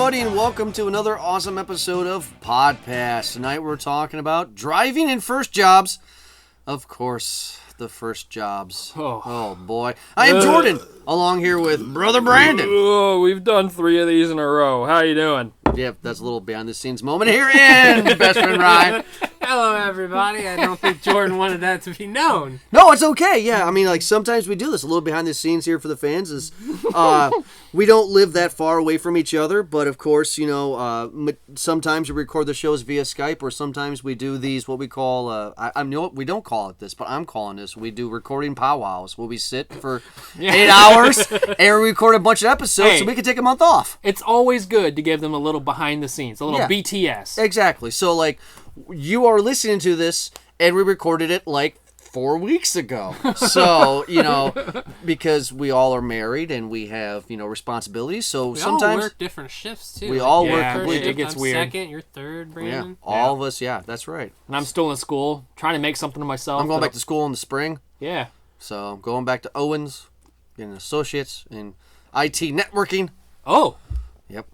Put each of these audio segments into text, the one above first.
everybody, and welcome to another awesome episode of PodPast. Tonight we're talking about driving and first jobs. Of course, the first jobs. Oh boy. I am Jordan, along here with Brother Brandon. Oh, we've done 3 of these in a row. How you doing? Yep, that's a little behind-the-scenes moment here in Best Friend Ryan. Hello, everybody. I don't think Jordan wanted that to be known. No, it's okay. Yeah, I mean, like, sometimes we do this. A little behind the scenes here for the fans is we don't live that far away from each other, but of course, you know, sometimes we record the shows via Skype, or sometimes we do these, what we call, I know we don't call it this, but I'm calling this, we do recording powwows, where we sit for 8 hours and we record a bunch of episodes so we can take a month off. It's always good to give them a little behind the scenes, a little BTS. Exactly. So, like, you are listening to this, and we recorded it, like, 4 weeks ago. So, you know, because we all are married and we have, you know, responsibilities. So we sometimes all work different shifts too. We all work completely. It gets I'm weird. Second, you're third, Brandon. All of us. Yeah, that's right. And I'm still in school, trying to make something of myself. I'm going back to school in the spring. Yeah. So I'm going back to Owens, getting associates in IT networking. Oh. Yep.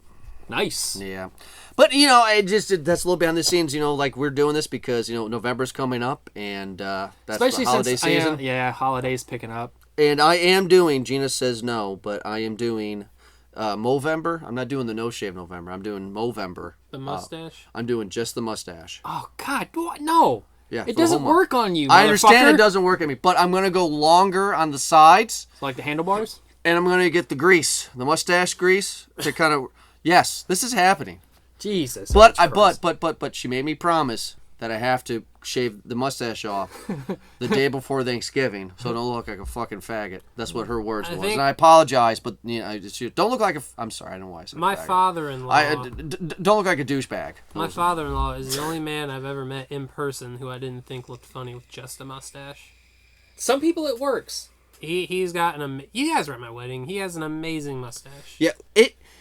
Nice. Yeah. But, you know, that's a little behind the scenes, you know, like we're doing this because, you know, November's coming up and that's especially the holiday season. Holidays picking up. And I am doing, Gina says no, but I am doing Movember. I'm not doing the no-shave November. I'm doing Movember. The mustache? I'm doing just the mustache. Oh, God. No. Yeah, it doesn't work on you, I understand it doesn't work on me, but I'm going to go longer on the sides. So like the handlebars? And I'm going to get the grease, the mustache grease, to kind of... Yes, this is happening. Jesus. But she made me promise that I have to shave the mustache off the day before Thanksgiving, so I don't look like a fucking faggot. That's what her words was, and I apologize, but you know, don't look like a. I'm sorry, I don't know why I said. My faggot. father-in-law. Don't look like a douchebag. My father-in-law is the only man I've ever met in person who I didn't think looked funny with just a mustache. Some people it works. He's got you guys were at my wedding. He has an amazing mustache. Yeah,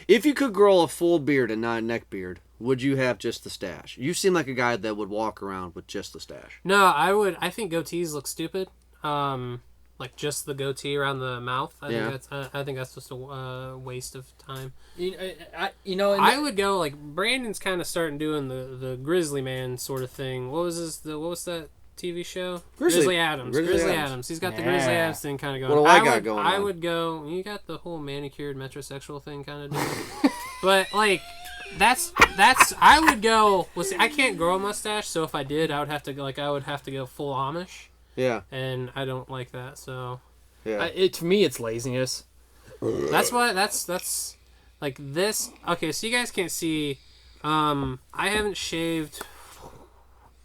if you could grow a full beard and not a neck beard, would you have just the stash? You seem like a guy that would walk around with just the stash. No, I would. I think goatees look stupid. Like just the goatee around the mouth. I think that's just a waste of time. I would go like Brandon's kind of starting doing the Grizzly Man sort of thing. What was that TV show? Grizzly Adams. Grizzly Adams. He's got the Grizzly Adams thing kind of going. What do I got going on? I would go. You got the whole manicured metrosexual thing kind of doing. But like, that's. I would go. Well, see, I can't grow a mustache, so if I did, I would have to go full Amish. Yeah. And I don't like that, so. Yeah. To me, it's laziness. That's why. That's like this. Okay, so you guys can't see. I haven't shaved.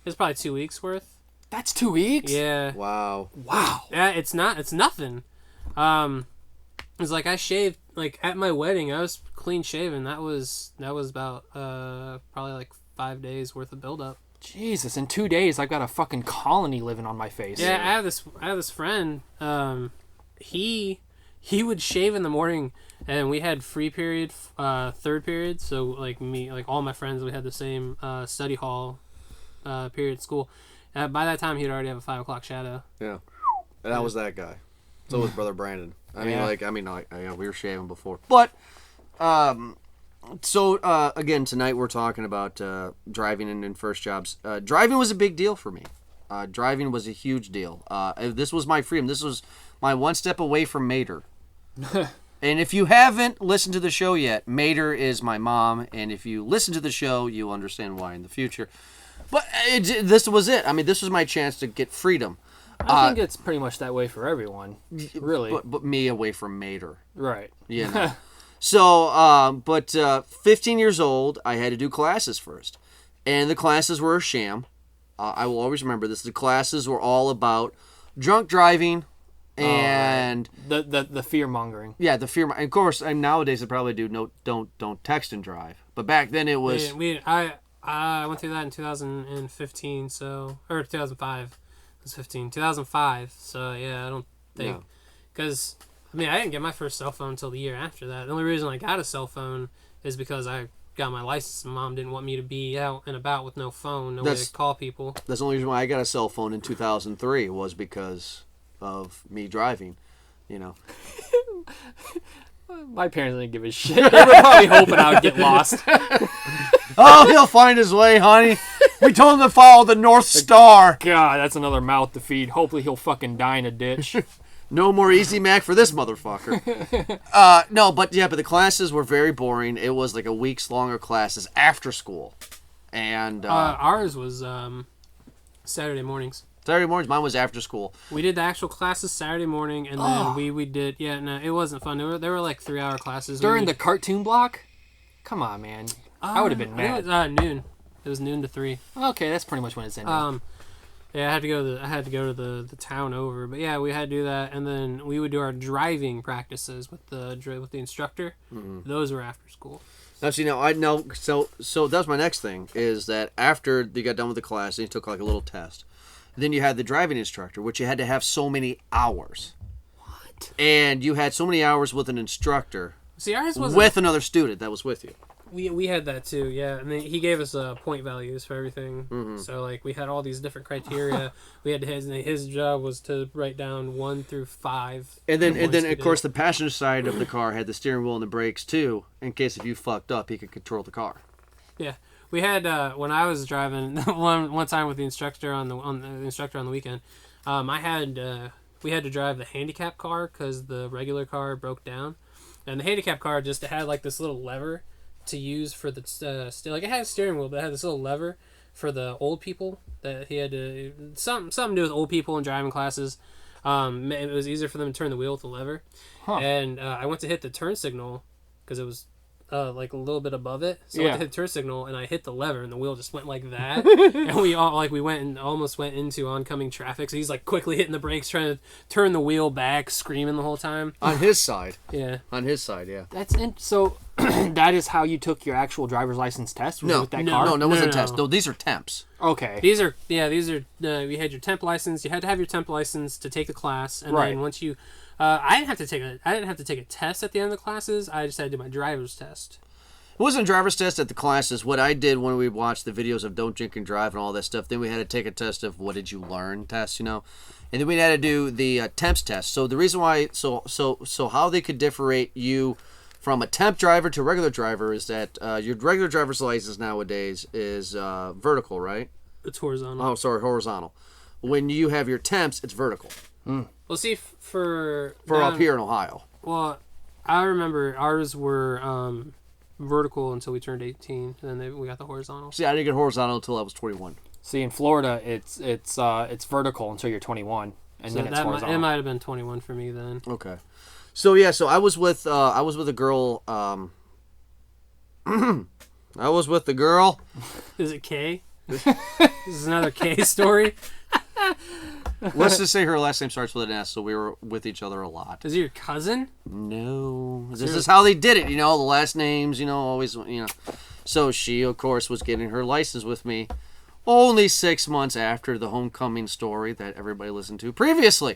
It's probably 2 weeks worth. That's 2 weeks? Yeah. Wow. Yeah, it's nothing. It's like I shaved like at my wedding. I was clean shaven. That was about probably like 5 days worth of buildup. Jesus, in 2 days I've got a fucking colony living on my face. Yeah, I have this friend. He would shave in the morning, and we had free period, third period. So like me, like all my friends, we had the same study hall period at school. By that time, he'd already have a 5 o'clock shadow. Yeah, and that was that guy. So was Brother Brandon. We were shaving before. But, again, tonight we're talking about driving and first jobs. Driving was a big deal for me. Driving was a huge deal. This was my freedom. This was my one step away from Mater. And if you haven't listened to the show yet, Mater is my mom. And if you listen to the show, you'll understand why in the future. But this was it. I mean, this was my chance to get freedom. I think it's pretty much that way for everyone, really. But me away from Mater. Right. You know. So, 15 years old, I had to do classes first. And the classes were a sham. I will always remember this. The classes were all about drunk driving and... The fear-mongering. Yeah, the fear... Of course, nowadays they probably do don't text and drive. But back then it was... I went through that in 2015, or 2005. It was 15. 2005, so yeah, I don't think... Because, I didn't get my first cell phone until the year after that. The only reason I got a cell phone is because I got my license and Mom didn't want me to be out and about with no phone, no way to call people. That's the only reason why I got a cell phone in 2003 was because of me driving, you know. My parents didn't give a shit. They were probably hoping I would get lost. Oh, he'll find his way, honey. We told him to follow the North Star. God, that's another mouth to feed. Hopefully he'll fucking die in a ditch. No more Easy Mac for this motherfucker. No, but the classes were very boring. It was like a week's longer classes after school. And ours was Saturday mornings. Saturday mornings, mine was after school. We did the actual classes Saturday morning, and then we did, no, it wasn't fun. They were like 3-hour classes. During the cartoon block? Come on, man. I would have been mad. It was noon. It was noon to 3. Okay, that's pretty much when it's ending. Yeah, I had to go to the town over, but yeah, we had to do that, and then we would do our driving practices with the instructor. Mm-hmm. Those were after school. Now, see, now I know. So that's my next thing is that after you got done with the class, and you took like a little test, then you had the driving instructor, which you had to have so many hours. What? And you had so many hours with an instructor. See, ours was with another student that was with you. We had that too, yeah. And then he gave us point values for everything. Mm-hmm. So like we had all these different criteria. We had his job was to write down 1 through 5. And then of course the passenger side of the car had the steering wheel and the brakes too, in case if you fucked up, he could control the car. Yeah, we had when I was driving one time with the instructor on the weekend. We had to drive the handicap car because the regular car broke down, and the handicap car just had like this little lever to use for the like it had a steering wheel, but it had this little lever for the old people that he had to something to do with old people in driving classes. It was easier for them to turn the wheel with the lever, and I went to hit the turn signal because it was like a little bit above it. So I went to hit turn signal and I hit the lever and the wheel just went like that. And we almost went into oncoming traffic. So he's like quickly hitting the brakes, trying to turn the wheel back, screaming the whole time. On his side. Yeah. On his side, yeah. So that is how you took your actual driver's license test? No, with that car? No, it wasn't a test. No, these are temps. Okay. These are you had your temp license. You had to have your temp license to take the class, and then once you I didn't have to take a test at the end of the classes. I just had to do my driver's test. It wasn't a driver's test at the classes. What I did when we watched the videos of Don't Drink and Drive and all that stuff, then we had to take a test of what did you learn test, and then we had to do the temps test. So the reason why, so how they could differentiate you from a temp driver to a regular driver is that your regular driver's license nowadays is vertical, right? It's horizontal. Oh, sorry, horizontal. When you have your temps, it's vertical. Well, see, for up here in Ohio. Well, I remember ours were vertical until we turned 18, and then we got the horizontal. See, I didn't get horizontal until I was 21. See, in Florida, it's vertical until you're 21, and then it's horizontal. It might have been 21 for me then. Okay. So yeah, so I was with a girl. I was with the girl. Is it Kay? This is another Kay story. Let's just say her last name starts with an S, so we were with each other a lot. Is it your cousin? No. This is how they did it, the last names, always, So she, of course, was getting her license with me only 6 months after the homecoming story that everybody listened to previously.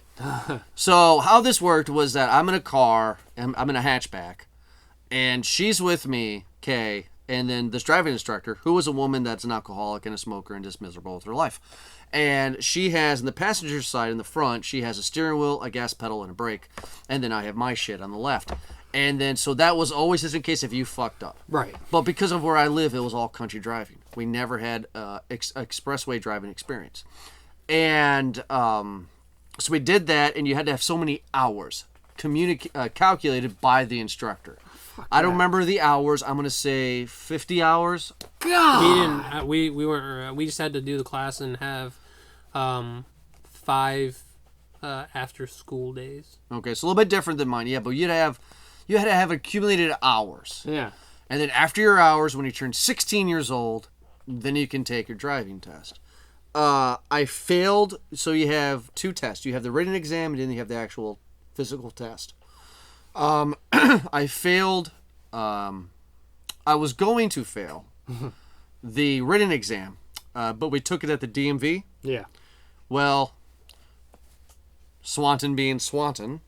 So how this worked was that I'm in a car, I'm in a hatchback, and she's with me, Kay, and then this driving instructor, who was a woman that's an alcoholic and a smoker and just miserable with her life. And she has, in the passenger side in the front, she has a steering wheel, a gas pedal, and a brake. And then I have my shit on the left. And then, so that was always just in case if you fucked up. Right. But because of where I live, it was all country driving. We never had expressway driving experience. And so we did that, and you had to have so many hours calculated by the instructor. I don't remember the hours. I'm gonna say 50 hours. God. We weren't. We just had to do the class and have 5 after school days. Okay, so a little bit different than mine. Yeah, but you had to have accumulated hours. Yeah. And then after your hours, when you turn 16 years old, then you can take your driving test. I failed. So you have 2 tests. You have the written exam, and then you have the actual physical test. I failed. I was going to fail the written exam, but we took it at the DMV. Yeah. Well, Swanton being Swanton,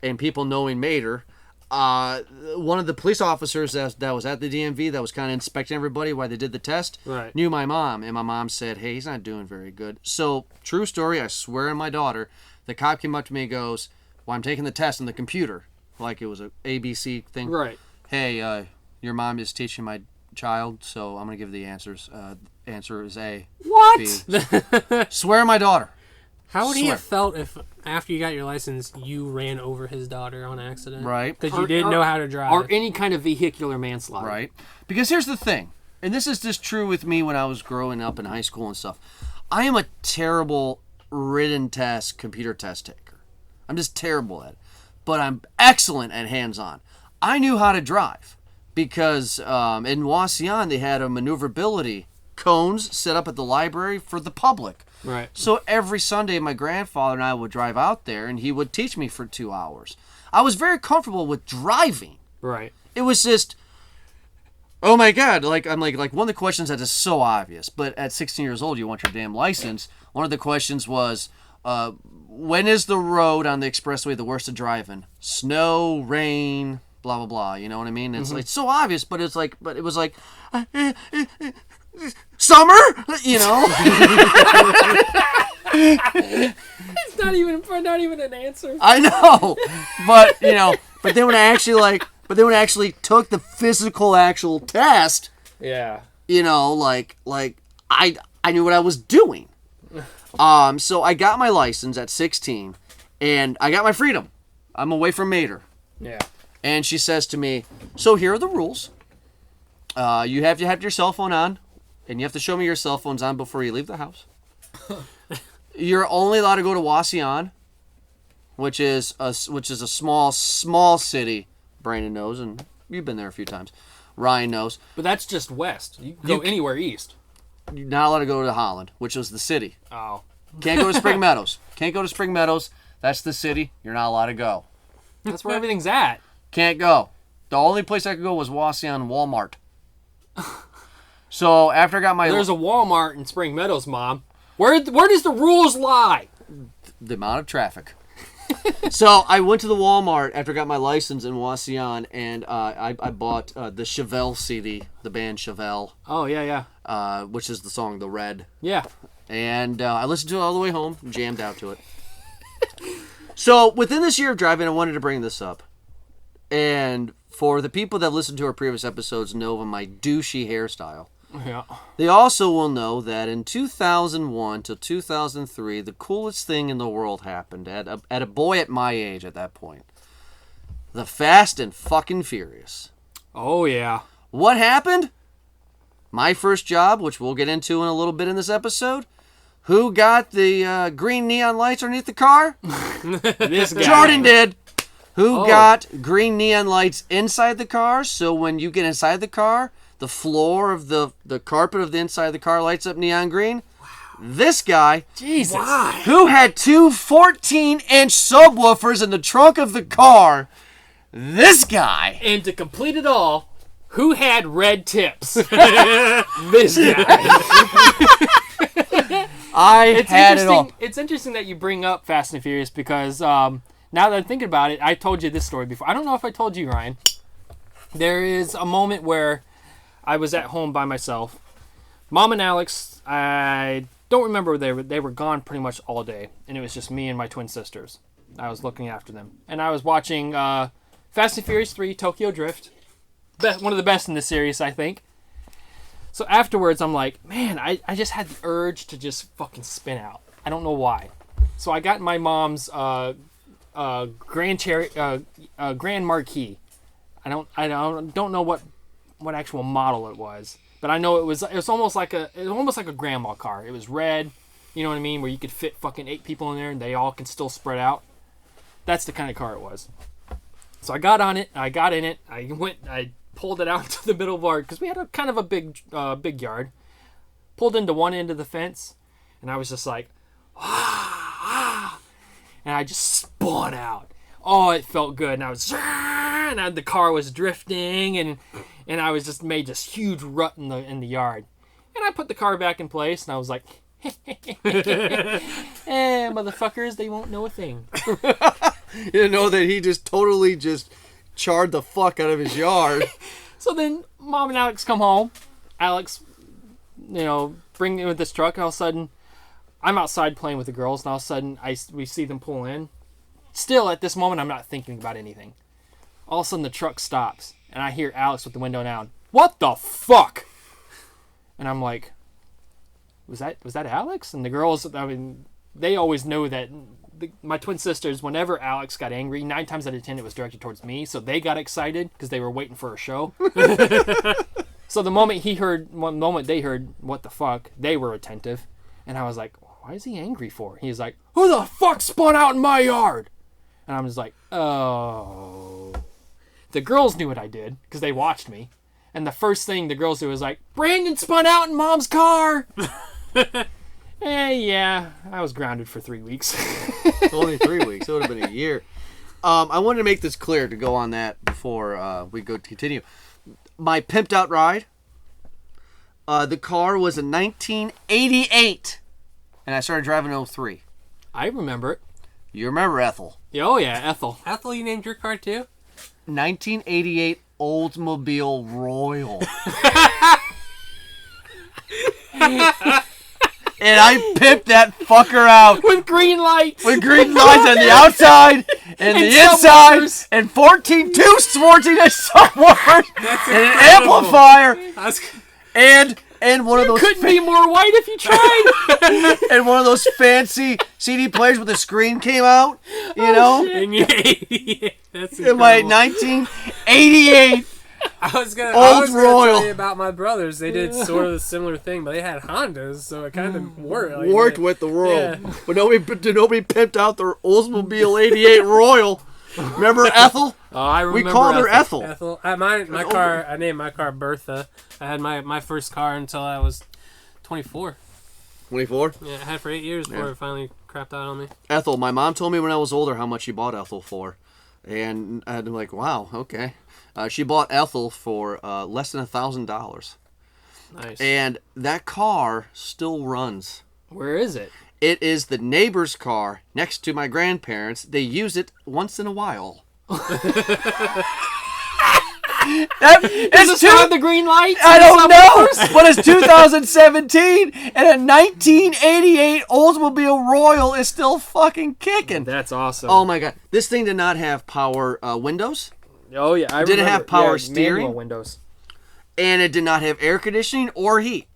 and people knowing Mater, one of the police officers that was at the DMV that was kind of inspecting everybody while they did the test knew my mom, and my mom said, "Hey, he's not doing very good." So, true story, I swear on my daughter, the cop came up to me and goes, "Well, I'm taking the test on the computer." like it was a ABC thing. Right. Hey, your mom is teaching my child, so I'm gonna give the answers. Answer is A. What? B. Swear on my daughter. How would he Swear. have felt if, after you got your license, you ran over his daughter on accident? Right. Because you didn't know how to drive. Or any kind of vehicular manslaughter. Right. Because here's the thing, and this is just true with me when I was growing up in high school and stuff. I am a terrible written test, computer test taker. I'm just terrible at it. But I'm excellent at hands-on. I knew how to drive because in Wasion they had a maneuverability cones set up at the library for the public. Right. So every Sunday my grandfather and I would drive out there and he would teach me for 2 hours. I was very comfortable with driving. Right. It was just, oh my God, like I'm like one of the questions that is so obvious, but at 16 years old you want your damn license. One of the questions was, when is the road on the expressway the worst to drive in? Snow, rain, blah blah blah. You know what I mean? It's like so obvious, but it was like summer. You know? It's not even an answer. I know, but but then when I actually took the physical actual test, Yeah. I knew what I was doing. So I got my license at 16, and I got my freedom. I'm away from Mater. Yeah. And she says to me, so here are the rules. You have to have your cell phone on, and you have to show me your cell phone's on before you leave the house. You're only allowed to go to Wasion, which is a small city. Brandon knows, and you've been there a few times. Ryan knows. But that's just west. You can go anywhere east. You're not allowed to go to Holland, which was the city. Oh. Can't go to Spring Meadows. Can't go to Spring Meadows. That's the city. You're not allowed to go. That's where everything's at. Can't go. The only place I could go was Wasion Walmart. So after I got my... There's a Walmart in Spring Meadows, Mom. Where does the rules lie? The amount of traffic. So I went to the Walmart after I got my license in Wasion, and I bought the Chevelle CD, the band Chevelle. Oh, yeah. Which is the song The Red. Yeah. And I listened to it all the way home, jammed out to it. So within this year of driving, I wanted to bring this up. And for the people that listened to our previous episodes know of my douchey hairstyle. Yeah. They also will know that in 2001 to 2003, the coolest thing in the world happened at a boy at my age at that point. The Fast and fucking Furious. Oh, yeah. What happened? My first job, which we'll get into in a little bit in this episode. Who got the green neon lights underneath the car? This guy. Jordan did. Who got green neon lights inside the car, so when you get inside the car, the floor of the carpet of the inside of the car lights up neon green? Wow. This guy, Jesus. Why? who had two 14-inch subwoofers in the trunk of the car, this guy. And to complete it all, who had red tips? This guy. Had it all. It's interesting that you bring up Fast and Furious because now that I'm thinking about it, I told you this story before. I don't know if I told you, Ryan. There is a moment where I was at home by myself. Mom and Alex, I don't remember where they were gone pretty much all day, and it was just me and my twin sisters. I was looking after them, and I was watching Fast and Furious 3: Tokyo Drift. One of the best in the series, I think. So afterwards, I'm like, man, I just had the urge to just fucking spin out. I don't know why. So I got my mom's Grand Marquis. I don't know what actual model it was, but I know it was almost like a grandma car. It was red, you know what I mean, where you could fit fucking 8 people in there and they all can still spread out. That's the kind of car it was. So I got on it, I got in it, I pulled it out to the middle of our, because we had a kind of a big yard. Pulled into one end of the fence, and I was just like, and I just spun out. Oh, it felt good, and I was, and the car was drifting, and I was just made this huge rut in the yard. And I put the car back in place, and I was like, motherfuckers, they won't know a thing. You didn't know that he just totally just charred the fuck out of his yard. So then Mom and Alex come home. Alex, bring me with this truck, and all of a sudden, I'm outside playing with the girls, and all of a sudden, we see them pull in. Still, at this moment, I'm not thinking about anything. All of a sudden, the truck stops, and I hear Alex with the window down. What the fuck? And I'm like, was that Alex? And the girls, I mean, they always know that my twin sisters, whenever Alex got angry, 9 times out of 10 it was directed towards me, so they got excited because they were waiting for a show. So the moment they heard what the fuck, they were attentive, and I was like, why is he angry for? He's like, who the fuck spun out in my yard? And I'm just like, oh. The girls knew what I did because they watched me, and the first thing the girls did was like, Brandon spun out in Mom's car. Yeah, I was grounded for 3 weeks. Only 3 weeks. It would have been a year. I wanted to make this clear to go on that before we go to continue. My pimped out ride, the car was a 1988, and I started driving in 03. I remember it. You remember Ethel? Oh yeah, Ethel. Ethel, you named your car too? 1988 Oldsmobile Royal. And I pimped that fucker out. With green lights. With green lights on the outside and the inside. Subwoofers. And 14 subwoofers. And an amplifier. And one of those... Couldn't be more white if you tried. And one of those fancy CD players with the screen came out. You know? In your 88. That's in my incredible. 1988 I was gonna Royal. tell you about my brothers. They did sort of a similar thing, but they had Hondas, so it kind of worked. Like, worked with the world. Yeah. But nobody pimped out their Oldsmobile 88 Royal. Remember Ethel? Oh, I remember. We called her Ethel. Ethel. My car. I named my car Bertha. I had my first car until I was 24. 24? Yeah, I had it for 8 years before it finally crapped out on me. Ethel. My mom told me when I was older how much she bought Ethel for. And I'm like, wow, okay. She bought Ethel for less than $1,000. Nice. And that car still runs. Where is it? It is the neighbor's car next to my grandparents. They use it once in a while. Does it still have the green lights? I don't know, but it's 2017, and a 1988 Oldsmobile Royal is still fucking kicking. That's awesome. Oh my god, this thing did not have power windows, Oh yeah, I Didn't remember. have power Yeah, steering? manual windows. and it did not have air conditioning or heat.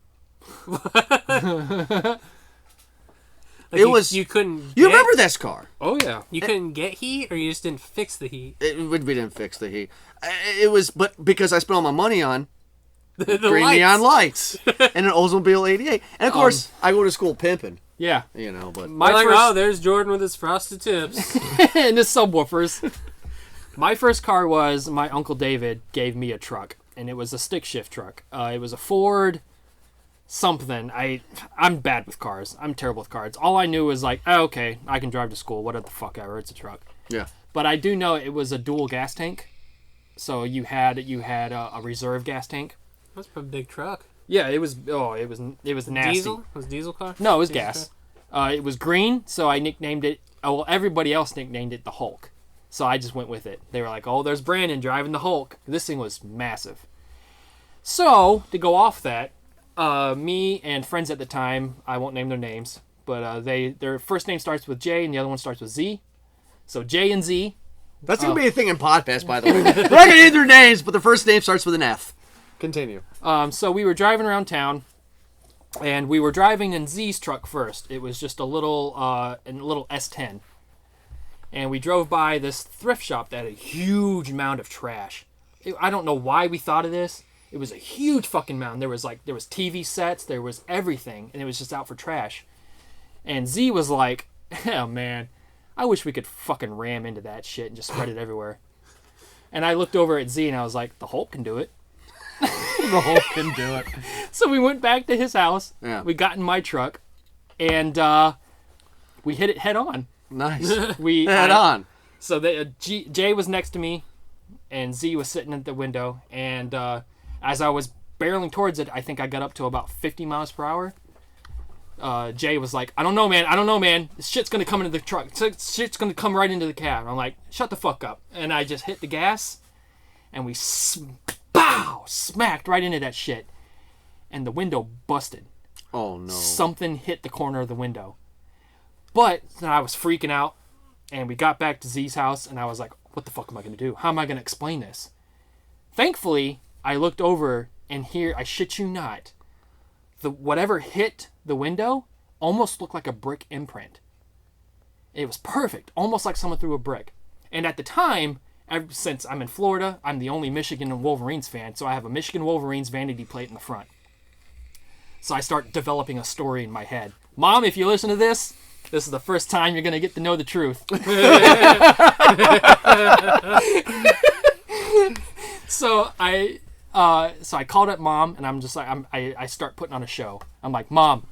Like you couldn't. You remember this car? Oh yeah. You couldn't get heat, or you just didn't fix the heat. We didn't fix the heat. It was, but because I spent all my money on The green lights. neon lights and an Oldsmobile 88, and of course I go to school pimping. Yeah. You know, but My Like, first oh, there's Jordan with his frosted tips. and the subwoofers. My first car was my Uncle David gave me a truck, and it was a stick shift truck. It was a Ford something. I'm bad with cars. I'm terrible with cars. All I knew was like, oh, okay, I can drive to school. Whatever the fuck ever. It's a truck. yeah. But I do know it was a dual gas tank. So you had a reserve gas tank. That's a big truck. Yeah, it was. Oh, it was nasty. Diesel? Was it diesel car? No, it was Diesel gas. It was green, so I nicknamed it. Oh, well, everybody else nicknamed it the Hulk. So I just went with it. They were like, "Oh, there's Brandon driving the Hulk." This thing was massive. So to go off that, me and friends at the time, I won't name their names, but their first name starts with J and the other one starts with Z. So J and Z. That's gonna be a thing in PodPast, by the way. We're not gonna name their names, but the first name starts with an F. Continue. So we were driving around town, and we were driving in Z's truck first. It was just a little S10. And we drove by this thrift shop that had a huge mound of trash. I don't know why we thought of this. It was a huge fucking mound. There was TV sets, there was everything, and it was just out for trash. And Z was like, "Oh man, I wish we could fucking ram into that shit and just spread it everywhere." And I looked over at Z and I was like, "The Hulk can do it." The Hulk can do it. So we went back to his house. Yeah. We got in my truck, and we hit it head on. Nice. Head on. So Jay was next to me, and Z was sitting at the window. And as I was barreling towards it, I think I got up to about 50 miles per hour. Jay was like, I don't know, man. This shit's going to come into the truck. Shit's going to come right into the cab. I'm like, shut the fuck up. And I just hit the gas, and we smacked right into that shit. And the window busted. Oh, no. Something hit the corner of the window. But I was freaking out, and we got back to Z's house, and I was like, what the fuck am I going to do? How am I going to explain this? Thankfully, I looked over, and here, I shit you not, whatever hit the window almost looked like a brick imprint. It was perfect, almost like someone threw a brick. And at the time, since I'm in Florida, I'm the only Michigan Wolverines fan, so I have a Michigan Wolverines vanity plate in the front. So I start developing a story in my head. Mom, if you listen to this is the first time you're going to get to know the truth. So I called up Mom, and I'm just like, I start putting on a show. I'm like, Mom,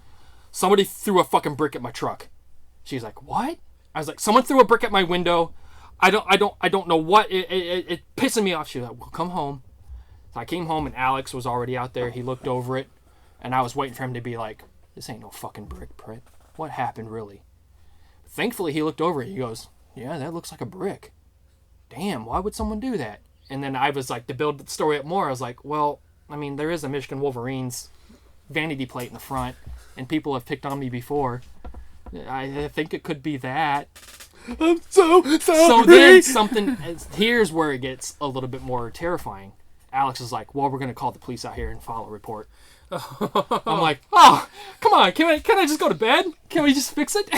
somebody threw a fucking brick at my truck. She's like, what? I was like, someone threw a brick at my window. I don't know what. It pissing me off. She was like, well, come home. So I came home, and Alex was already out there. He looked over it, and I was waiting for him to be like, this ain't no fucking brick, Pritt. What happened, really? Thankfully, he looked over it. He goes, yeah, that looks like a brick. Damn, why would someone do that? And then I was like, to build the story up more, I was like, well, I mean, there is a Michigan Wolverines vanity plate in the front, and people have picked on me before. I think it could be that. I'm so sorry. So then here's where it gets a little bit more terrifying. Alex is like, well, we're going to call the police out here and file a report. I'm like, oh, come on. Can I just go to bed? Can we just fix it?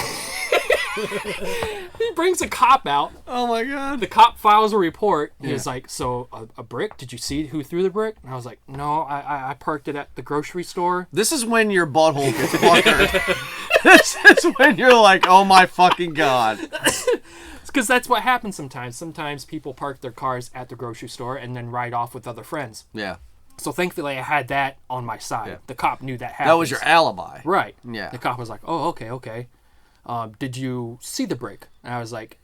He brings a cop out. Oh, my God. The cop files a report. He's like, so a brick? Did you see who threw the brick? And I was like, no, I parked it at the grocery store. This is when your butthole gets puckered. This is when you're like, oh, my fucking God. Because that's what happens sometimes. Sometimes people park their cars at the grocery store and then ride off with other friends. Yeah. So thankfully I had that on my side. Yeah. The cop knew that happened. That was your alibi. Right. Yeah. The cop was like, oh, okay. Did you see the brick? And I was like,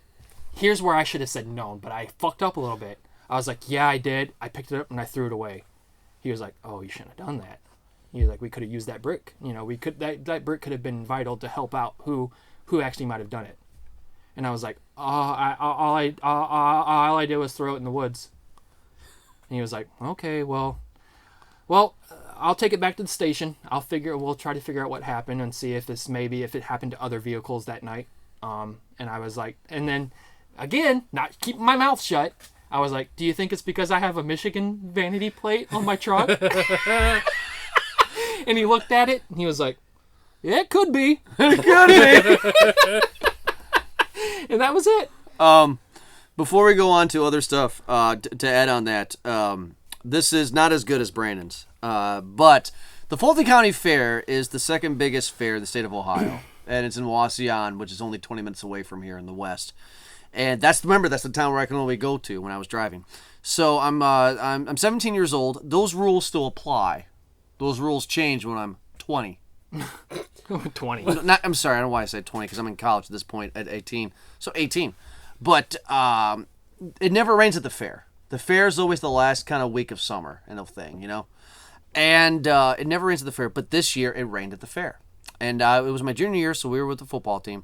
here's where I should have said no, but I fucked up a little bit. I was like, yeah, I did. I picked it up and I threw it away. He was like, oh, you shouldn't have done that. He was like, we could have used that brick. You know, we could that brick could have been vital to help out who actually might have done it. And I was like, all I did was throw it in the woods. And he was like, okay, well, I'll take it back to the station. We'll try to figure out what happened and see if it happened to other vehicles that night. And I was like, and then again, not keeping my mouth shut, I was like, do you think it's because I have a Michigan vanity plate on my truck? And he looked at it and he was like, yeah, it could be. It could be. And that was it. Before we go on to other stuff, to add on that, this is not as good as Brandon's. But the Fulton County Fair is the second biggest fair in the state of Ohio. And it's in Wauseon, which is only 20 minutes away from here in the west. And that's the town where I can only go to when I was driving. So I'm 17 years old. Those rules still apply. Those rules change when I'm 20. 20. I'm sorry, I don't know why I said 20, because I'm in college at this point at 18. So 18. But it never rains at the fair. The fair is always the last kind of week of summer and a thing, you know? And it never rains at the fair, but this year it rained at the fair. And it was my junior year, so we were with the football team.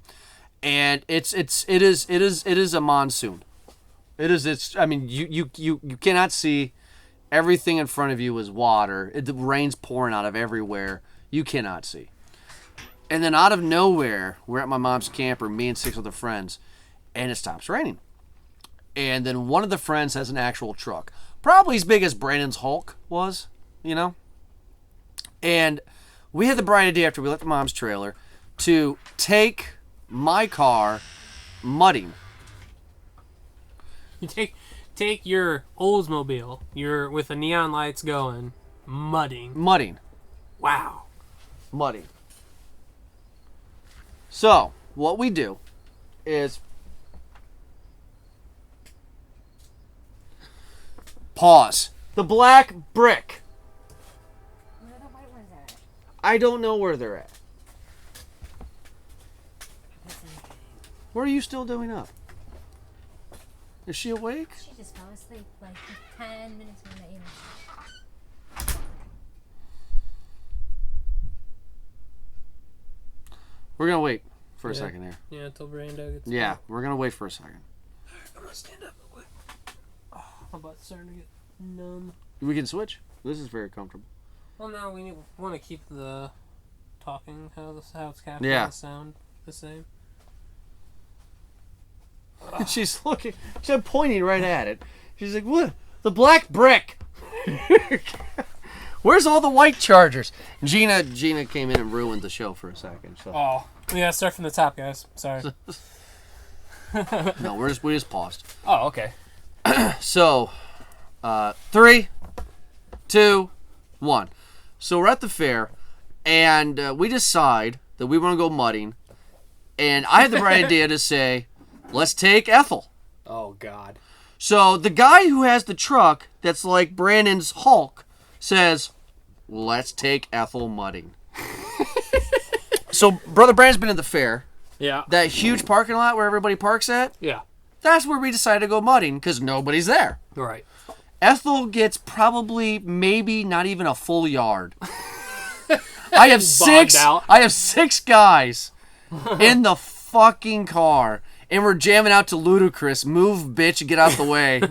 And it is a monsoon. I mean, you cannot see. Everything in front of you is water. The rain's pouring out of everywhere. You cannot see. And then out of nowhere, we're at my mom's camper, me and 6 other friends, and it stops raining. And then one of the friends has an actual truck. Probably as big as Brandon's Hulk was, you know? And we had the bright idea after we left mom's trailer to take my car mudding. You take your Oldsmobile, with the neon lights going, mudding. Wow. Mudding. So, what we do is pause. The black brick. Where are the white ones at? I don't know where they're at. What are you still doing up? Is she awake? She just fell asleep like 10 minutes from the email. We're going to wait for a second here. Yeah, until Brando gets Yeah, we're going to wait for a second. I'm going to stand up real quick. Oh, my butt's starting to get numb. We can switch. This is very comfortable. Well, no, we want to keep the talking, how it's capturing the sound the same. And she's looking. She's pointing right at it. She's like, "What? The black brick? Where's all the white Chargers?" Gina came in and ruined the show for a second. So. Oh, we gotta start from the top, guys. Sorry. No, we just paused. Oh, okay. So, 3, 2, 1. So we're at the fair, and we decide that we want to go mudding, and I had the bright idea to say, let's take Ethel. Oh, God. So the guy who has the truck that's like Brandon's Hulk says, let's take Ethel mudding. So Brother Brandon's been at the fair. Yeah. That huge parking lot where everybody parks at. Yeah. That's where we decided to go mudding because nobody's there. Right. Ethel gets probably maybe not even a full yard. I have six guys in the fucking car, and we're jamming out to Ludacris. Move, bitch, get out the way.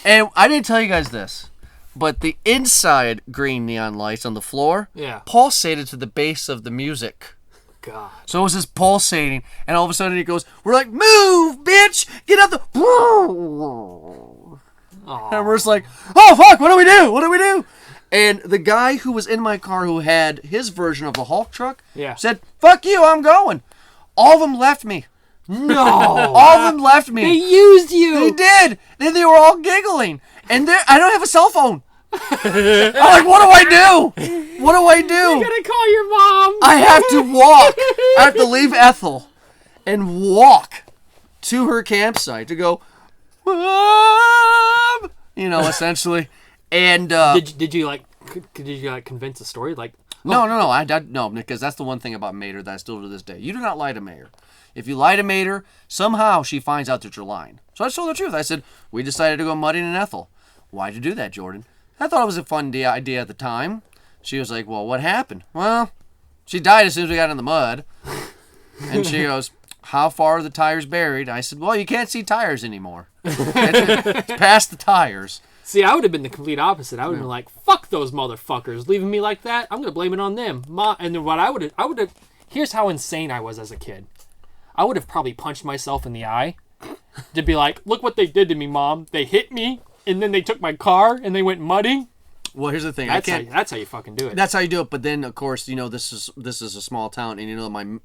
And I didn't tell you guys this, but the inside green neon lights on the floor pulsated to the bass of the music. God. So it was just pulsating, and all of a sudden it goes, we're like, move, bitch, get out the... Aww. And we're just like, oh, fuck, what do we do? What do we do? And the guy who was in my car who had his version of the Hulk truck said, fuck you, I'm going. All of them left me. No. All of them left me. They used you. They did. Then they were all giggling. And I don't have a cell phone. I'm like, what do I do? What do I do? You gotta call your mom. I have to walk. I have to leave Ethel and walk to her campsite to go, Mom! You know, essentially. And did you convince a story like? No, no, because that's the one thing about Mater that I still do to this day. You do not lie to Mater. If you lie to Mater, somehow she finds out that you're lying. So I told the truth. I said, we decided to go mudding in Ethel. Why'd you do that, Jordan? I thought it was a fun idea at the time. She was like, well, what happened? Well, she died as soon as we got in the mud. And she goes, how far are the tires buried? I said, well, you can't see tires anymore. It's past the tires. See, I would have been the complete opposite. I would have been like, fuck those motherfuckers, leaving me like that. I'm going to blame it on them. And then what I would have, here's how insane I was as a kid. I would have probably punched myself in the eye to be like, look what they did to me, Mom. They hit me, and then they took my car, and they went mudding. Well, here's the thing. That's how you fucking do it. That's how you do it. But then, of course, you know this is a small town, and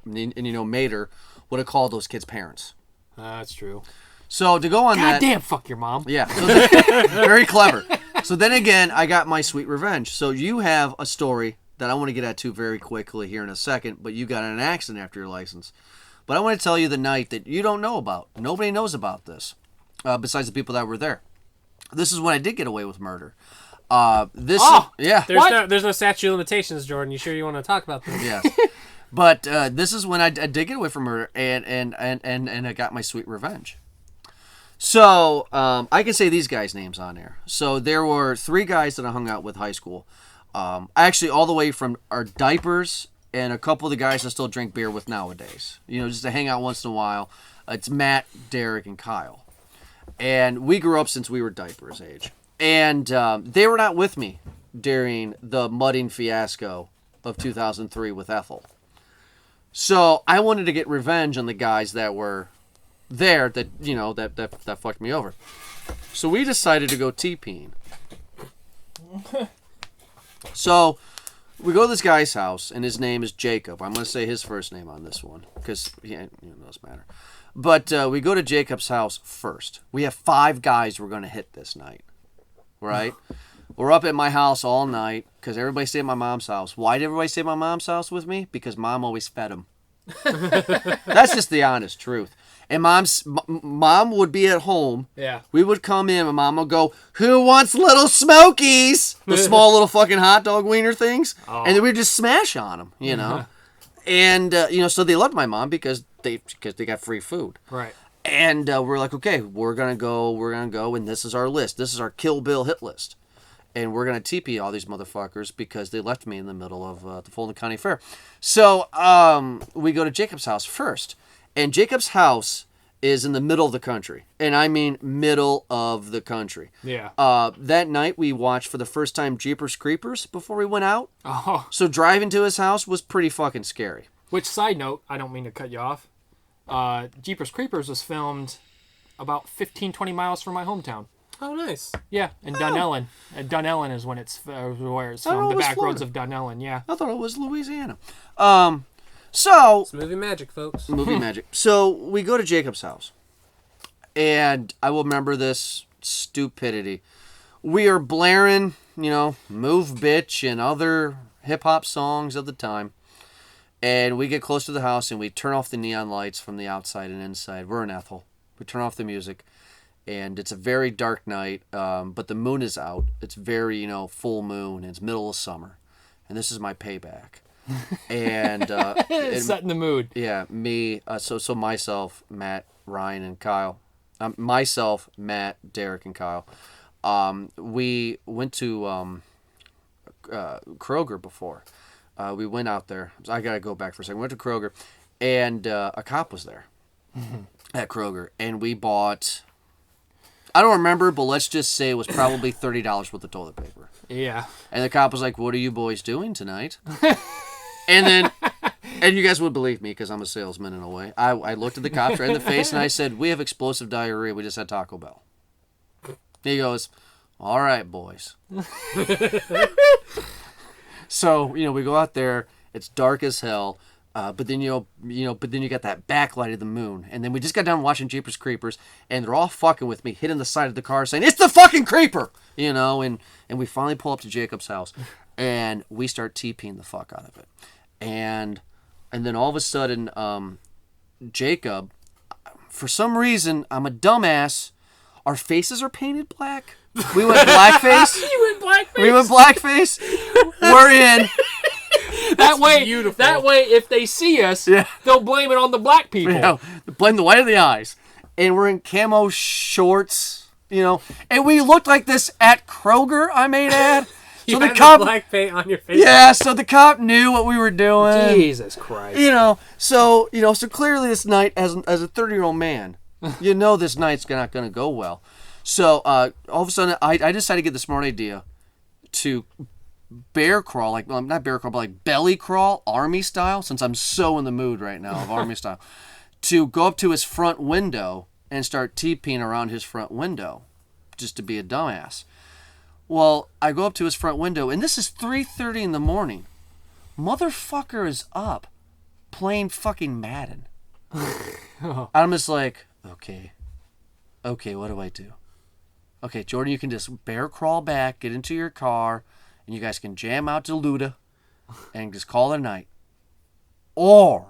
Mater would have called those kids' parents. That's true. So to go on God damn, fuck your mom. Yeah. So very clever. So then again, I got my sweet revenge. So you have a story that I want to get at to very quickly here in a second, but you got in an accident after your license. But I want to tell you the night that you don't know about. Nobody knows about this, besides the people that were there. This is when I did get away with murder. There's no statute of limitations, Jordan. You sure you want to talk about this? Yes. But this is when I did get away from murder, and I got my sweet revenge. So I can say these guys' names on there. So there were 3 guys that I hung out with high school. Actually, all the way from our diapers and a couple of the guys I still drink beer with nowadays. You know, just to hang out once in a while. It's Matt, Derek, and Kyle. And we grew up since we were diapers age. And they were not with me during the mudding fiasco of 2003 with Ethel. So I wanted to get revenge on the guys that were there that, you know, that fucked me over. So we decided to go TPing. So we go to this guy's house, and his name is Jacob. I'm going to say his first name on this one because it doesn't matter. But we go to Jacob's house first. We have 5 guys we're going to hit this night. Right? We're up at my house all night because everybody stayed at my mom's house. Why did everybody stay at my mom's house with me? Because Mom always fed them. That's just the honest truth. And Mom would be at home. Yeah. We would come in, and Mom would go, who wants little Smokies? The small little fucking hot dog wiener things. Oh. And then we'd just smash on them, you know. And, so they loved my mom because they got free food. Right. And we're like, okay, we're going to go, and this is our list. This is our Kill Bill hit list. And we're going to TP all these motherfuckers because they left me in the middle of the Fulton County Fair. So we go to Jacob's house first. And Jacob's house is in the middle of the country. And I mean middle of the country. Yeah. That night we watched for the first time Jeepers Creepers before we went out. Oh. So driving to his house was pretty fucking scary. Which, side note, I don't mean to cut you off. Jeepers Creepers was filmed about 15, 20 miles from my hometown. Oh, nice. Yeah, in Dunellen. Dunellen is when it's where it's from. The back roads of Dunellen. Yeah. I thought it was Louisiana. So it's movie magic, folks. Movie magic. So we go to Jacob's house, and I will remember this stupidity. We are blaring, Move Bitch and other hip hop songs of the time. And we get close to the house and we turn off the neon lights from the outside and inside. We're in Ethel. We turn off the music. And it's a very dark night, but the moon is out. It's very, full moon. It's middle of summer. And this is my payback. And setting the mood. Yeah, me. So myself, Matt, Ryan, and Kyle. Myself, Matt, Derek, and Kyle. We went to Kroger before. We went out there. I gotta go back for a second. We went to Kroger, and a cop was there at Kroger, and we bought. I don't remember, but let's just say it was probably $30 worth of toilet paper. Yeah. And the cop was like, "What are you boys doing tonight?" And you guys would believe me because I'm a salesman in a way. I looked at the cops right in the face and I said, "We have explosive diarrhea. We just had Taco Bell." He goes, "All right, boys." So, we go out there. It's dark as hell. But then you got that backlight of the moon. And then we just got done watching Jeepers Creepers, and they're all fucking with me, hitting the side of the car saying, "It's the fucking creeper!" And we finally pull up to Jacob's house, and we start TPing the fuck out of it. And then all of a sudden, Jacob, for some reason, I'm a dumbass, our faces are painted black. We went blackface. You went blackface? We went blackface. We're in. That way, beautiful. That way, if they see us, they'll blame it on the black people. Blame the white of the eyes. And we're in camo shorts, And we looked like this at Kroger, I may add. So the cop black paint on your face. Yeah, so the cop knew what we were doing. Jesus Christ. So clearly this night, as a 30-year-old man, this night's not going to go well. So all of a sudden, I decided to get the smart idea to bear crawl, not bear crawl, but belly crawl, army style, since I'm so in the mood right now of army style, to go up to his front window and start TPing around his front window, just to be a dumbass. Well, I go up to his front window, and this is 3:30 in the morning. Motherfucker is up playing fucking Madden. I'm just like, okay, what do I do? Okay, Jordan, you can just bear crawl back, get into your car, and you guys can jam out to Luda and just call it a night. Or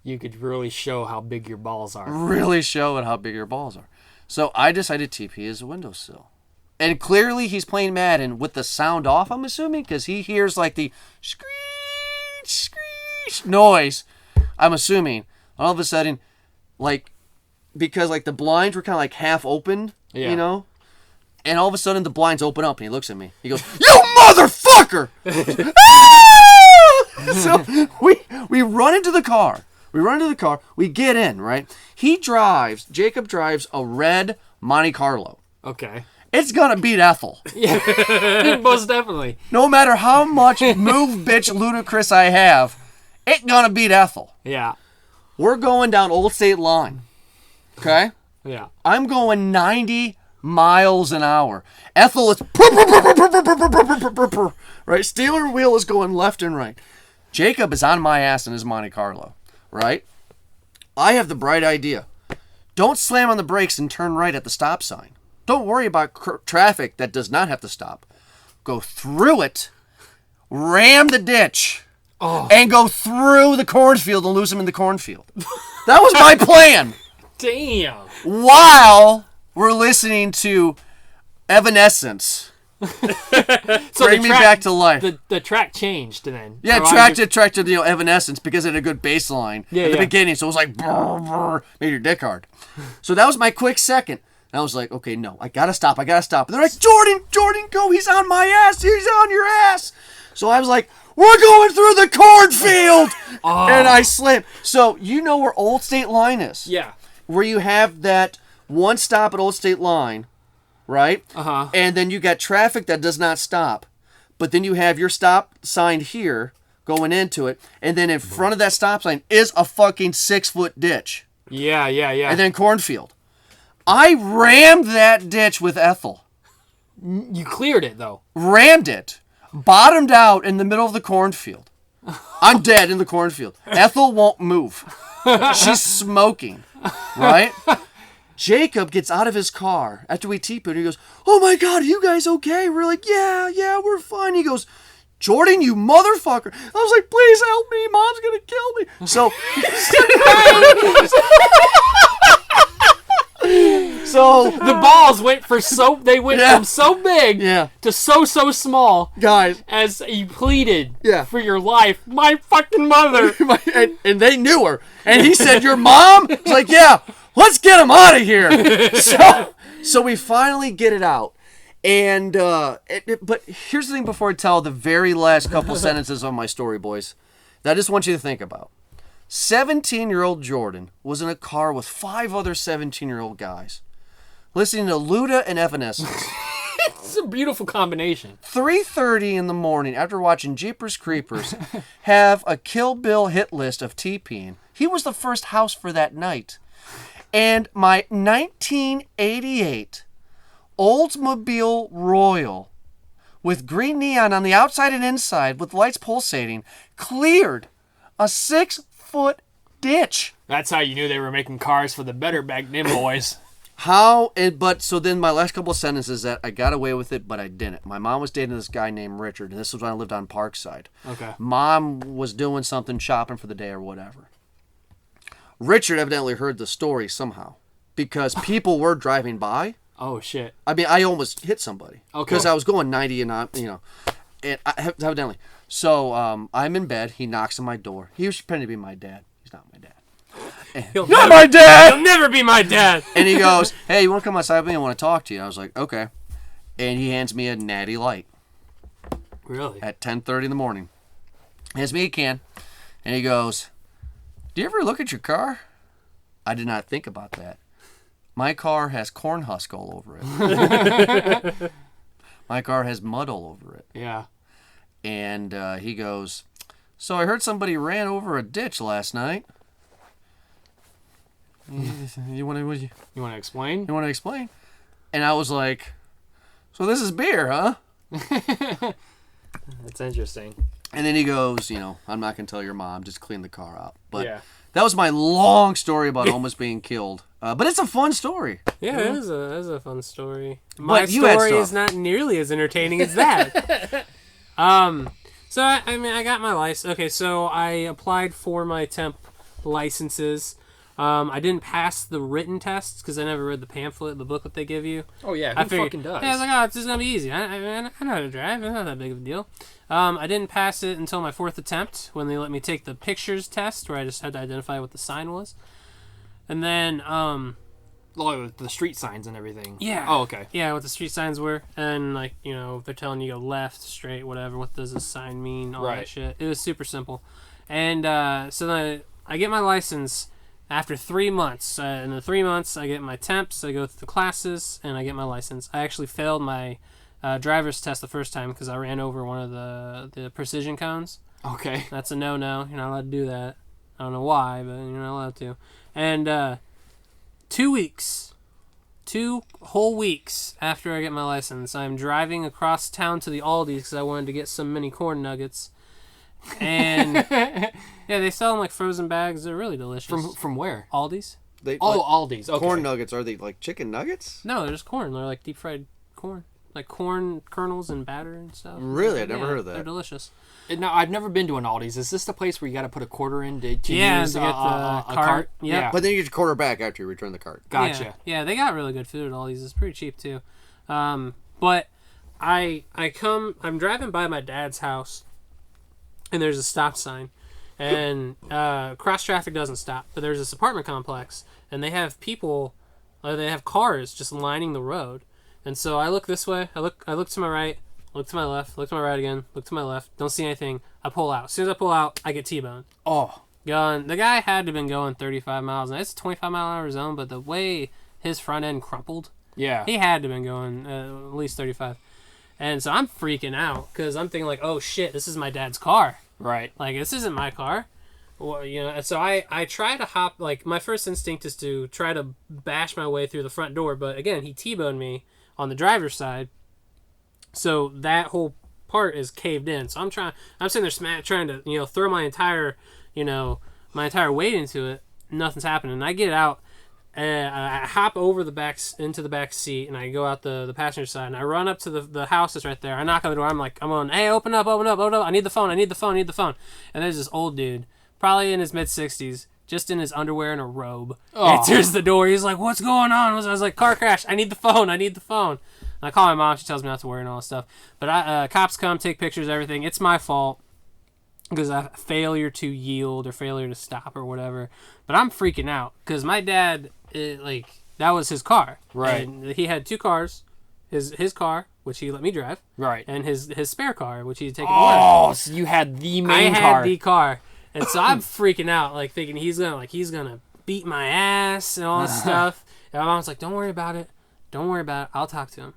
you could really show how big your balls are. Really show it how big your balls are. So I decided to TP his windowsill. And clearly he's playing Madden with the sound off, I'm assuming, because he hears like the screech, screech noise, I'm assuming. All of a sudden, because the blinds were kind of half open, and all of a sudden the blinds open up and he looks at me. He goes, "You motherfucker!" So we run into the car. We get in, right? Jacob drives a red Monte Carlo. Okay. It's gonna beat Ethel. Yeah, most definitely. No matter how much move bitch ludicrous I have, it's gonna beat Ethel. Yeah. We're going down Old State Line. Okay? Yeah. I'm going 90 miles an hour. Ethel is right? Steering wheel is going left and right. Jacob is on my ass in his Monte Carlo, right? I have the bright idea. Don't slam on the brakes and turn right at the stop sign. Don't worry about traffic that does not have to stop. Go through it, ram the ditch, and go through the cornfield and lose him in the cornfield. That was my plan. Damn. While we're listening to Evanescence. So bring me back to life. The track changed then. Yeah, track to Evanescence because it had a good bass line at the beginning. So it was like, brr, brr, made your dick hard. So that was my quick second. And I was like, okay, no, I gotta stop. And they're like, Jordan, go. He's on my ass. He's on your ass. So I was like, we're going through the cornfield. And I slammed. So you know where Old State Line is? Yeah. Where you have that one stop at Old State Line, right? Uh-huh. And then you got traffic that does not stop. But then you have your stop sign here going into it. And then in front of that stop sign is a fucking 6-foot ditch. Yeah. And then cornfield. I rammed that ditch with Ethel. You cleared it, though. Rammed it. Bottomed out in the middle of the cornfield. I'm dead in the cornfield. Ethel won't move. She's smoking, right? Jacob gets out of his car after we T-pooed. He goes, "Oh my God, are you guys okay?" We're like, yeah, we're fine. He goes, "Jordan, you motherfucker." I was like, "Please help me. Mom's going to kill me." So the balls went from so big to so small, guys, as he pleaded Yeah. for your life. My fucking mother. and they knew her. And he said, "Your mom?" I was like, "Yeah, let's get him out of here." So we finally get it out. And but here's the thing before I tell the very last couple sentences of my story, boys, that I just want you to think about. 17-year-old Jordan was in a car with 5 other 17-year-old guys, listening to Luda and Evanescence. It's a beautiful combination. 3:30 in the morning, after watching Jeepers Creepers, have a Kill Bill hit list of TPing. He was the first house for that night. And my 1988 Oldsmobile Royal with green neon on the outside and inside with lights pulsating cleared a 6-foot ditch. That's how you knew they were making cars for the better back then, boys. So then my last couple of sentences that I got away with it, but I didn't. My mom was dating this guy named Richard, and this was when I lived on Parkside. Okay. Mom was doing something, shopping for the day or whatever. Richard evidently heard the story somehow because people were driving by. Oh, shit. I mean, I almost hit somebody. Okay. Because I was going 90 and evidently. So I'm in bed. He knocks on my door. He was pretending to be my dad. He's not my dad. Not my dad! He'll never be my dad! And he goes, "Hey, you want to come outside with me? I want to talk to you." I was like, "Okay." And he hands me a Natty Light. Really? At 10:30 in the morning. Hands me a can. And he goes, "Do you ever look at your car?" I did not think about that. My car has corn husk all over it. My car has mud all over it. Yeah. And he goes, "So I heard somebody ran over a ditch last night. You want to explain? You want to explain?" And I was like, "So this is beer, huh?" That's interesting. And then he goes, "I'm not going to tell your mom. Just clean the car out." But yeah. That was my long story about almost being killed. But it's a fun story. Yeah, it is a fun story. My you had story stuff. is not nearly as entertaining as that. So I got my license. Okay, so I applied for my temp licenses. I didn't pass the written tests because I never read the pamphlet, the booklet they give you. Oh yeah, I who figured, fucking does? Yeah, I was like, oh, it's just gonna be easy. I know how to drive. It's not that big of a deal. I didn't pass it until my 4th attempt when they let me take the pictures test, where I just had to identify what the sign was, and then the street signs and everything. Yeah. Oh, okay. Yeah, what the street signs were, and they're telling you go left, straight, whatever. What does this sign mean? All that shit. It was super simple, and so then I get my license. After 3 months, in the 3 months, I get my temps, I go through the classes, and I get my license. I actually failed my driver's test the first time because I ran over one of the precision cones. Okay. That's a no-no. You're not allowed to do that. I don't know why, but you're not allowed to. And 2 whole weeks after I get my license, I'm driving across town to the Aldi's because I wanted to get some mini corn nuggets. And yeah, they sell them like frozen bags. They're really delicious. From where? Aldi's? Aldi's. Okay. Corn nuggets. Are they like chicken nuggets? No, they're just corn. They're like deep fried corn, like corn kernels and batter and stuff. Really, I never heard of that. They're delicious. Now, I've never been to an Aldi's. Is this the place where you got to put a quarter in to use to get the a cart? cart? Yep. Yeah. But then you get your quarter back after you return the cart. Gotcha. Yeah, they got really good food at Aldi's. It's pretty cheap too. But I'm driving by my dad's house, and there's a stop sign, and cross traffic doesn't stop. But there's this apartment complex, and they have cars just lining the road. And so I look this way. I look to my right. Look to my left. Look to my right again. Look to my left. Don't see anything. I pull out. As soon as I pull out, I get T-boned. Oh. The guy had to have been going 35 miles. Now, it's a 25-mile-an-hour zone, but the way his front end crumpled, Yeah. he had to have been going at least 35. And so I'm freaking out because I'm thinking like, oh, shit, this is my dad's car. Right. Like, this isn't my car. Well, and so I try to hop. Like my first instinct is to try to bash my way through the front door, but again, he T-boned me on the driver's side, so that whole part is caved in. So I'm sitting there trying to throw my entire weight into it. Nothing's happening. And I get out. I hop over into the back seat, and I go out the passenger side, and I run up to the house that's right there. I knock on the door. I'm going, hey, open up. I need the phone. And there's this old dude, probably in his mid-60s, just in his underwear and a robe. Oh. Answers the door. He's like, what's going on? I was like, car crash. I need the phone. And I call my mom. She tells me not to worry and all that stuff. But cops come, take pictures, everything. It's my fault. Because of failure to yield or failure to stop or whatever. But I'm freaking out because my dad, that was his car. Right. And he had two cars. His car, which he let me drive. Right. And his spare car, which he had taken away. Oh, so you had the main car. I had had the car. And so I'm freaking out, thinking he's gonna beat my ass and all this stuff. And my mom's like, don't worry about it. I'll talk to him.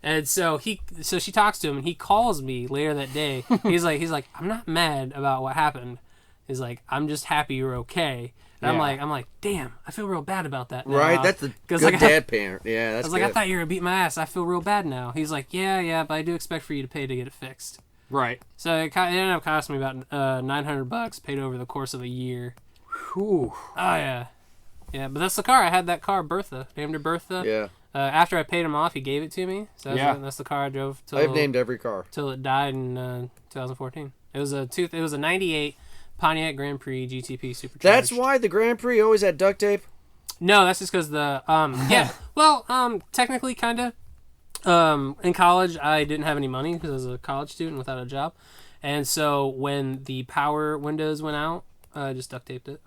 And so she talks to him, and he calls me later that day. He's like, I'm not mad about what happened. He's like, I'm just happy you're okay. And I'm like, damn, I feel real bad about that now. Right, that's the good dad parent. Yeah, that's good. I thought you were gonna beat my ass. I feel real bad now. He's like, yeah, but I do expect for you to pay to get it fixed. Right. So it ended up costing me about $900, paid over the course of a year. Whew. Oh yeah, but that's the car. I had that car, Bertha. Named her Bertha. Yeah. After I paid him off, he gave it to me. So that's the car I drove. I've named every car till it died in 2014. It was a '98 Pontiac Grand Prix GTP supercharged. That's why the Grand Prix always had duct tape. No, that's just because technically kind of. In college, I didn't have any money because I was a college student without a job, and so when the power windows went out, I just duct taped it.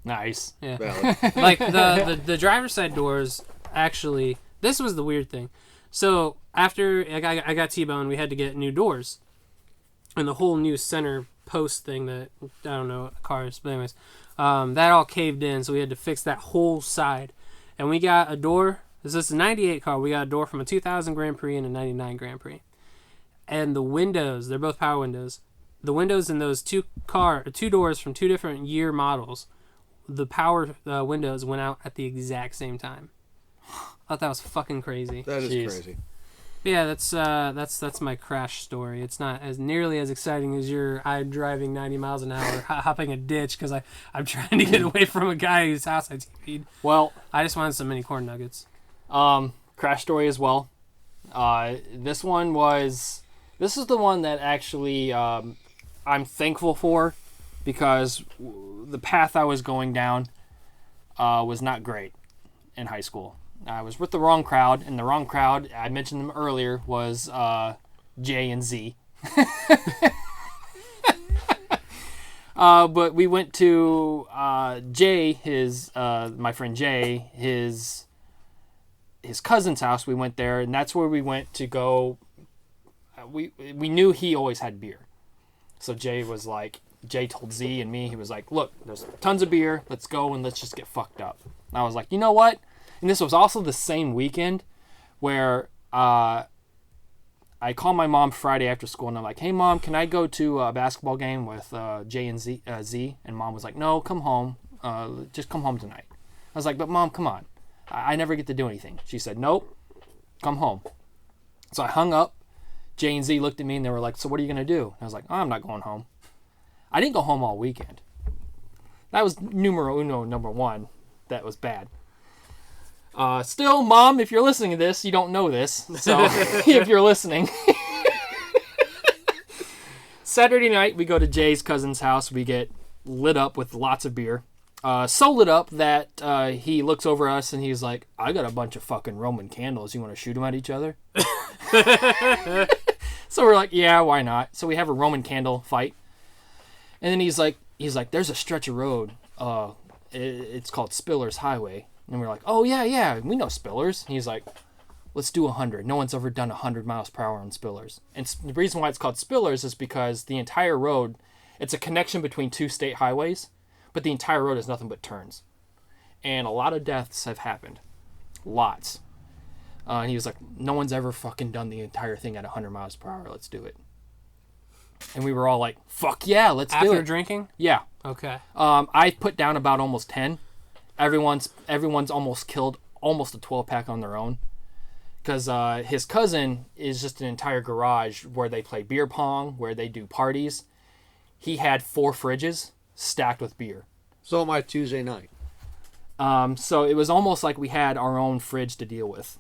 Nice. Yeah. Like the driver's side doors actually. This was the weird thing. So after I got T-boned, we had to get new doors, and the whole new center post thing that I don't know cars, but anyways, that all caved in. So we had to fix that whole side, and we got a door. This is a '98 car. We got a door from a 2000 Grand Prix and a '99 Grand Prix, and the windows. They're both power windows. The windows in those two doors from two different year models, the power windows went out at the exact same time. I thought that was fucking crazy. That is crazy. But yeah, that's my crash story. It's not as nearly as exciting as I'm driving 90 miles an hour, hopping a ditch because I'm trying to get away from a guy whose house I TP'd. Well, I just wanted some mini corn nuggets. Crash story as well. This is the one that actually I'm thankful for because the path I was going down was not great in high school. I was with the wrong crowd, and the wrong crowd, I mentioned them earlier, was J and Z. But we went to Jay, my friend Jay, his cousin's house. We went there, and that's where we went to go. We knew he always had beer. So Jay told Z and me, he was like, look, there's tons of beer. Let's go and let's just get fucked up. And I was like, you know what? And this was also the same weekend where I called my mom Friday after school, and I'm like, hey, Mom, can I go to a basketball game with Jay and Z? And Mom was like, no, come home. Just come home tonight. I was like, but Mom, come on. I never get to do anything. She said, nope, come home. So I hung up. Jay and Z looked at me, and they were like, so what are you going to do? And I was like, oh, I'm not going home. I didn't go home all weekend. That was numero uno, number one. That was bad. Still, Mom, if you're listening to this, you don't know this. So, if you're listening. Saturday night, we go to Jay's cousin's house. We get lit up with lots of beer. So lit up that he looks over us and he's like, I got a bunch of fucking Roman candles. You want to shoot them at each other? So we're like, yeah, why not? So we have a Roman candle fight. And then he's like, there's a stretch of road. It's called Spiller's Highway. And we're like, oh, yeah, we know Spillers. And he's like, let's do 100. No one's ever done 100 miles per hour on Spillers. And the reason why it's called Spillers is because the entire road, it's a connection between two state highways, but the entire road is nothing but turns. And a lot of deaths have happened. Lots. And he was like, no one's ever fucking done the entire thing at 100 miles per hour. Let's do it. And we were all like, fuck yeah, let's do it. After drinking? Yeah. Okay. I put down about almost 10. Everyone's almost killed almost a 12-pack on their own. Because his cousin is just an entire garage where they play beer pong, where they do parties. He had 4 fridges stacked with beer. So my Tuesday night. So it was almost like we had our own fridge to deal with.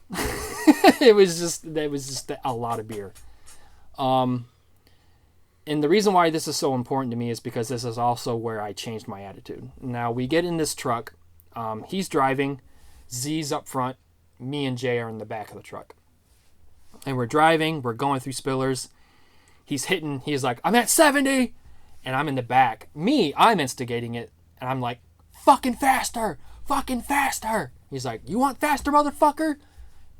It was just a lot of beer. And the reason why this is so important to me is because this is also where I changed my attitude. Now, we get in this truck. He's driving. Z's up front. Me and Jay are in the back of the truck. And we're driving. We're going through spillers. He's like, I'm at 70. And I'm in the back. I'm instigating it. And I'm like, fucking faster. Fucking faster. He's like, you want faster, motherfucker?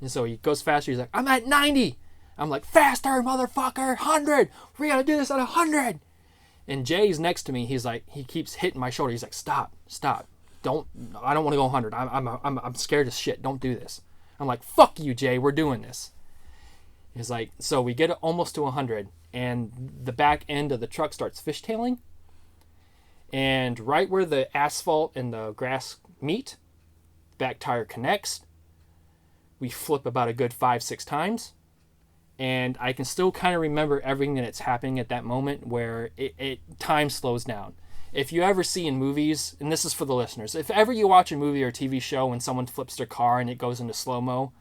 And so he goes faster. He's like, I'm at 90. I'm like, faster, motherfucker, 100. We gotta do this at 100. And Jay's next to me. He's like, he keeps hitting my shoulder. He's like, stop. I don't want to go 100. I'm scared as shit. Don't do this. I'm like, fuck you, Jay. We're doing this. He's like, so we get almost to 100, and the back end of the truck starts fishtailing. And right where the asphalt and the grass meet, back tire connects. We flip about a good 5-6 times. And I can still kind of remember everything that's happening at that moment where time slows down. If you ever see in movies, and this is for the listeners, if ever you watch a movie or a TV show when someone flips their car and it goes into slow-mo,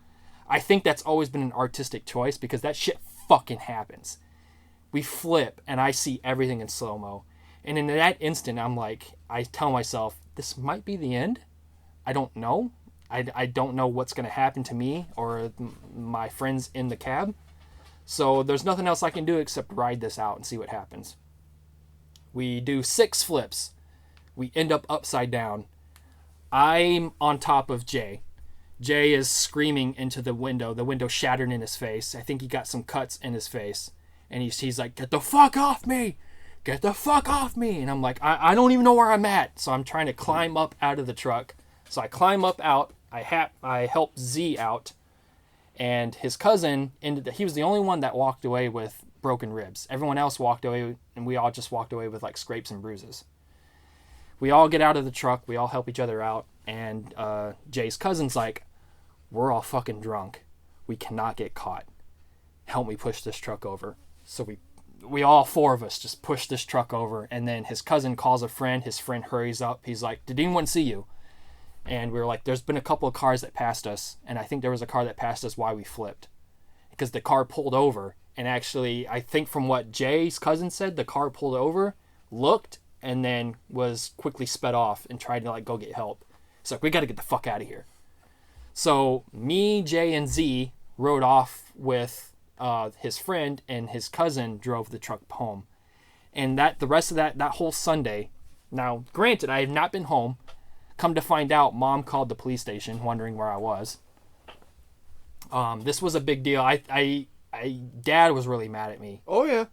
I think that's always been an artistic choice because that shit fucking happens. We flip and I see everything in slow-mo. And in that instant, I'm like, I tell myself, this might be the end. I don't know. I don't know what's going to happen to me or my friends in the cab. So there's nothing else I can do except ride this out and see what happens. We do 6 flips. We end up upside down. I'm on top of Jay. Jay is screaming into the window shattered in his face. I think he got some cuts in his face. And he's like, get the fuck off me! Get the fuck off me! And I'm like, I don't even know where I'm at. So I'm trying to climb up out of the truck. So I climb up out. I help Z out. And his cousin, he was the only one that walked away with broken ribs. Everyone else walked away, and we all just walked away with like scrapes and bruises. We all get out of the truck. We all help each other out. And Jay's cousin's like, we're all fucking drunk. We cannot get caught. Help me push this truck over. So we all 4 of us just push this truck over. And then his cousin calls a friend. His friend hurries up. He's like, did anyone see you? And we were like, there's been a couple of cars that passed us. And I think there was a car that passed us while we flipped. Because the car pulled over. And actually, I think from what Jay's cousin said, the car pulled over, looked, and then was quickly sped off and tried to like go get help. It's like, we got to get the fuck out of here. So me, Jay, and Z rode off with his friend, and his cousin drove the truck home. And the rest of that whole Sunday, now, granted, I have not been home. Come to find out, Mom called the police station wondering where I was. This was a big deal. Dad was really mad at me. Oh, yeah.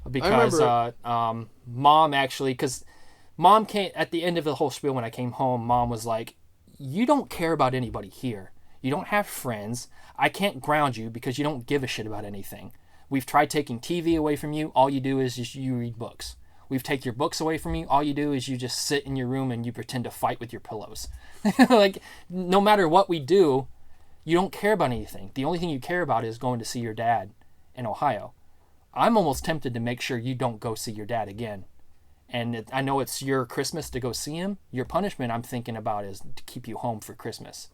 Because Mom actually, because Mom came, at the end of the whole spiel when I came home, Mom was like, you don't care about anybody here. You don't have friends. I can't ground you because you don't give a shit about anything. We've tried taking TV away from you. All you do is just you read books. We've taken your books away from you. All you do is you just sit in your room and you pretend to fight with your pillows. Like, no matter what we do, you don't care about anything. The only thing you care about is going to see your dad in Ohio. I'm almost tempted to make sure you don't go see your dad again. And I know it's your Christmas to go see him. Your punishment, I'm thinking about, is to keep you home for Christmas.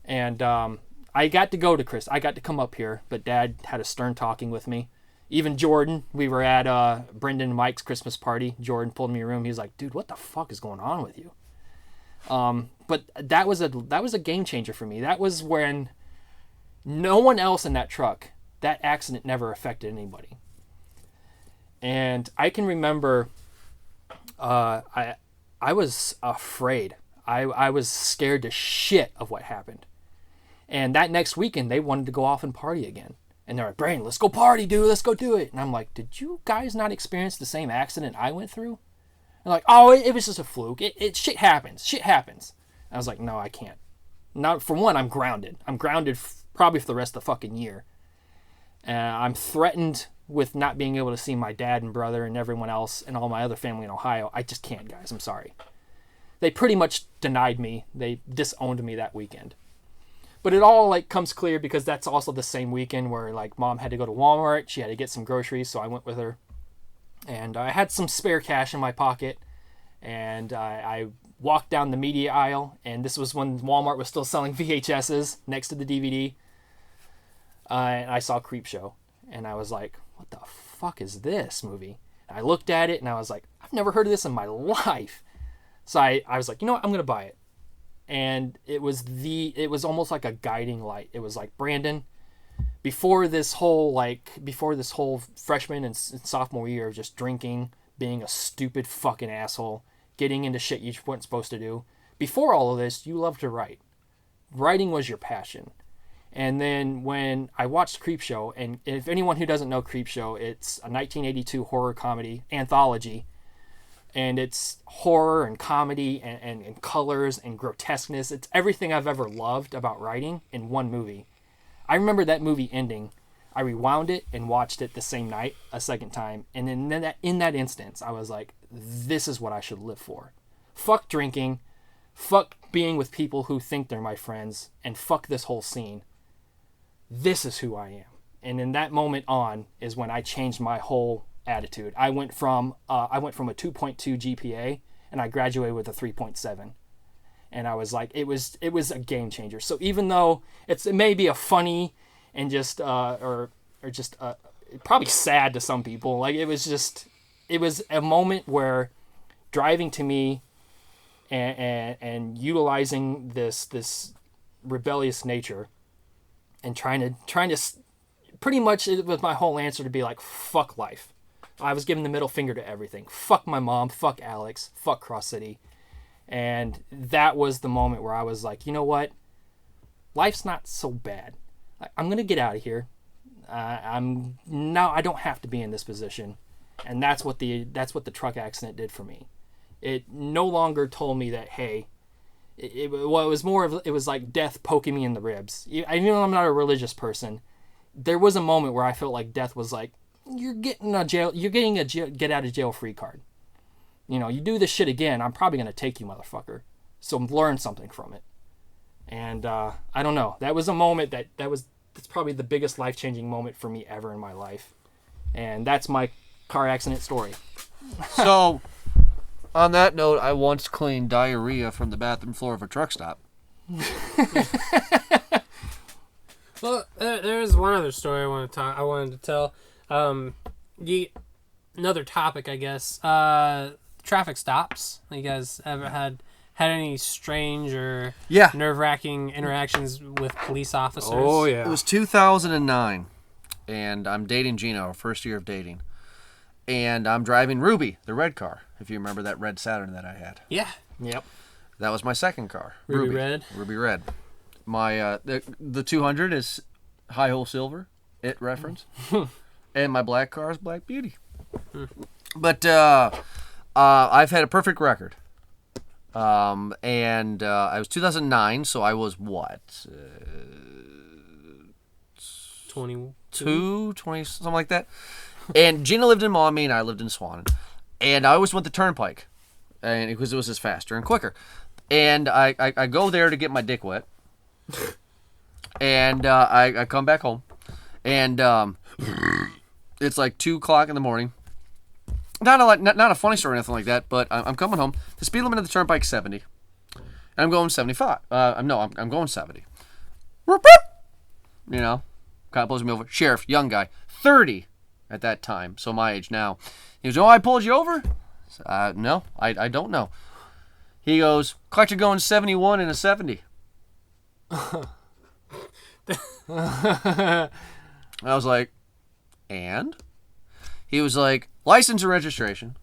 And I got to go to I got to come up here, but Dad had a stern talking with me. Even Jordan, we were at Brendan and Mike's Christmas party. Jordan pulled me in a room. He was like, dude, what the fuck is going on with you? But that was a game changer for me. That was when no one else in that truck, that accident never affected anybody. And I can remember I was afraid. I was scared to shit of what happened. And that next weekend, they wanted to go off and party again. And they're like, Brandon, let's go party, dude. Let's go do it. And I'm like, did you guys not experience the same accident I went through? They're like, oh, it was just a fluke. Shit happens. Shit happens. And I was like, no, I can't. Not for one, I'm grounded. I'm grounded probably for the rest of the fucking year. I'm threatened with not being able to see my dad and brother and everyone else and all my other family in Ohio. I just can't, guys. I'm sorry. They pretty much denied me. They disowned me that weekend. But it all like comes clear because that's also the same weekend where like mom had to go to Walmart. She had to get some groceries, so I went with her. And I had some spare cash in my pocket. And I walked down the media aisle. And this was when Walmart was still selling VHSs next to the DVD. And I saw Creepshow. And I was like, what the fuck is this movie? And I looked at it and I was like, I've never heard of this in my life. So I was like, you know what? I'm going to buy it. And it was almost like a guiding light. It was like, Brandon, before this whole freshman and sophomore year of just drinking, being a stupid fucking asshole, getting into shit you weren't supposed to do, before all of this, you loved to write. Writing was your passion. And then when I watched Creepshow, and if anyone who doesn't know Creepshow, it's a 1982 horror comedy anthology. And it's horror and comedy and colors and grotesqueness. It's everything I've ever loved about writing in one movie. I remember that movie ending. I rewound it and watched it the same night a second time. And in that instance, I was like, this is what I should live for. Fuck drinking. Fuck being with people who think they're my friends. And fuck this whole scene. This is who I am. And in that moment on is when I changed my whole attitude. I went from a 2.2 GPA and I graduated with a 3.7. And I was like, it was a game changer. So even though it may be a funny and just probably sad to some people, like it was a moment where driving to me and utilizing this rebellious nature and trying to pretty much, it was my whole answer to be like, fuck life. I was giving the middle finger to everything. Fuck my mom, fuck Alex, fuck Cross City. And that was the moment where I was like, you know what? Life's not so bad. I'm going to get out of here. I don't have to be in this position. And that's what the truck accident did for me. It no longer told me that, hey, it was like death poking me in the ribs. Even though I'm not a religious person, there was a moment where I felt like death was like, you're getting a get out of jail free card. You know, you do this shit again, I'm probably going to take you, motherfucker. So learn something from it. And I don't know. That was a moment that's probably the biggest life-changing moment for me ever in my life. And that's my car accident story. So, on that note, I once cleaned diarrhea from the bathroom floor of a truck stop. Well, there's one other story I wanted to tell. Another topic, I guess. Traffic stops. You guys ever had any strange or nerve-wracking interactions with police officers? Oh, yeah. It was 2009, and I'm dating Gina, our first year of dating. And I'm driving Ruby, the red car, if you remember that red Saturn that I had. Yeah. Yep. That was my second car. Ruby Red. Ruby Red. My the 200 is High Hole Silver, it reference. And my black car is Black Beauty. But I've had a perfect record. And I was 2009, so I was what? 22, 20, something like that. And Gina lived in Maumee and I lived in Swanton. And I always went the turnpike, and because it was just faster and quicker. And I go there to get my dick wet. And I come back home. And it's like 2 o'clock in the morning. Not a funny story or anything like that, but I'm coming home. The speed limit of the turnpike is 70. And I'm going 75. I'm going 70. You know, kind of pulls me over. Sheriff, young guy, 30 at that time, so my age now. He goes, "Oh, I pulled you over?" No, I don't know. He goes, "Caught you going 71 in a 70. I was like, and? He was like, "License and registration."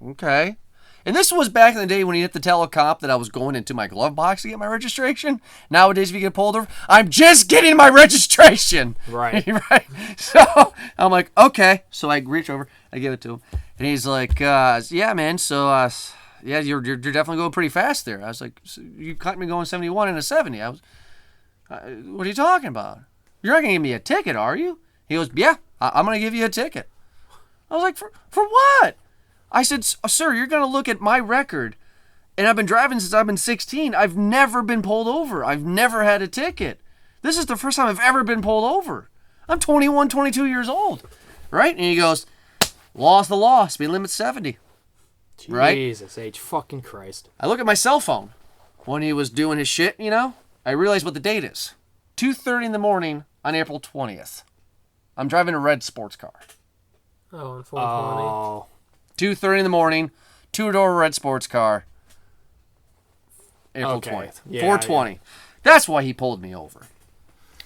Okay. And this was back in the day when you had to tell a cop that I was going into my glove box to get my registration. Nowadays, if you get pulled over, I'm just getting my registration. Right. Right. So I'm like, okay. So I reach over, I give it to him, and he's like, "Yeah, man. So, yeah, you're definitely going pretty fast there." I was like, "So you caught me going 71 in a 70. I was, what are you talking about? You're not gonna give me a ticket, are you?" He goes, yeah, I'm going to give you a ticket. I was like, for what? I said, sir, you're going to look at my record, and I've been driving since I've been 16. I've never been pulled over. I've never had a ticket. This is the first time I've ever been pulled over. I'm 21, 22 years old, right? And he goes, law's the law. Speed limit's 70. Right? Jesus H. fucking Christ. I look at my cell phone when he was doing his shit, you know. I realize what the date is. 2:30 in the morning on April 20th. I'm driving a red sports car. Oh, on 420. Oh. 2:30 in the morning, two-door red sports car. April 20th. Yeah, 420. yeah. That's why he pulled me over.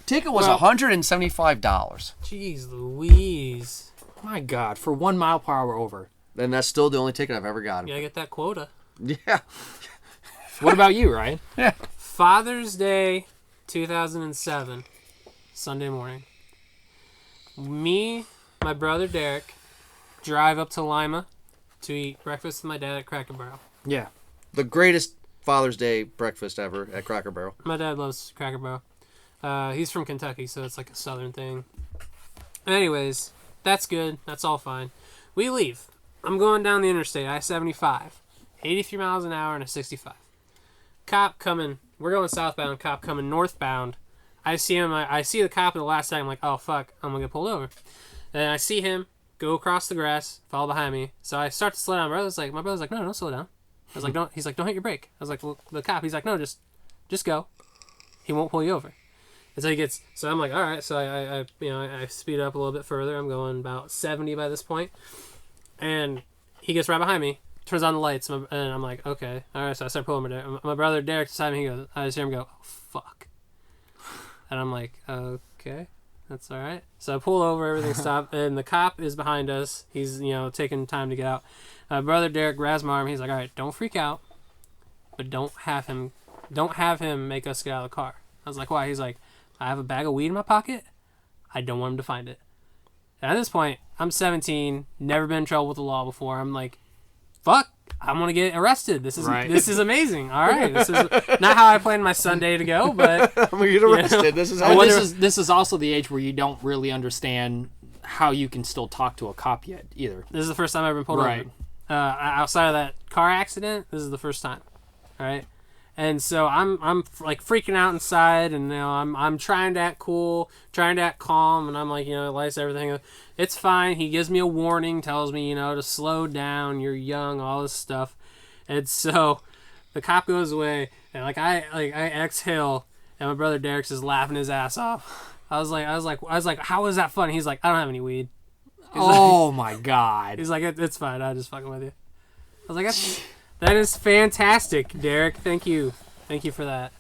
Ticket was Well- $175. Jeez Louise. My God, for 1 mile per hour over. And that's still the only ticket I've ever gotten. You gotta get that quota. Yeah. What about you, Ryan? Yeah. Father's Day 2007, Sunday morning. Me, my brother Derek, drive up to Lima to eat breakfast with my dad at Cracker Barrel. Yeah. The greatest Father's Day breakfast ever at Cracker Barrel. My dad loves Cracker Barrel. He's from Kentucky, so it's like a southern thing. Anyways, that's good. That's all fine. We leave. I'm going down the interstate, I-75. 83 miles an hour and a 65. Cop coming. We're going southbound. Cop coming northbound. I see him. I see the cop at the last second. I'm like, oh, fuck. I'm going to get pulled over. And I see him go across the grass, follow behind me. So I start to slow down. My brother's like, no, don't slow down. I was like, don't. He's like, don't hit your brake. I was like, well, the cop. He's like, no, just go. He won't pull you over. And so he gets. So I'm like, all right. So I speed up a little bit further. I'm going about 70 by this point. And he gets right behind me, turns on the lights, and I'm like, okay, all right. So I start pulling my brother Derek beside me. He goes, I just hear him go, oh, fuck. And I'm like, okay, that's all right. So I pull over, everything stopped, and the cop is behind us. He's taking time to get out. Brother Derek grabs my arm. He's like, all right, don't freak out, but don't have him make us get out of the car. I was like, why? He's like, I have a bag of weed in my pocket. I don't want him to find it. And at this point, I'm 17, never been in trouble with the law before. I'm like, fuck, I'm going to get arrested. This is amazing. All right. This is not how I planned my Sunday to go, but... I'm going to get arrested. This is how this is also the age where you don't really understand how you can still talk to a cop yet, either. This is the first time I've ever been pulled over. Outside of that car accident, this is the first time. All right? And so I'm like freaking out inside, and I'm trying to act cool, trying to act calm, and I'm like, lights, everything. It's fine. He gives me a warning, tells me, to slow down. You're young, all this stuff. And so the cop goes away, and I exhale, and my brother Derek's just laughing his ass off. I was like, how is that funny? He's like, I don't have any weed. My God. He's like, it's fine. I'm just fucking with you. I was like, that is fantastic, Derek. Thank you for that.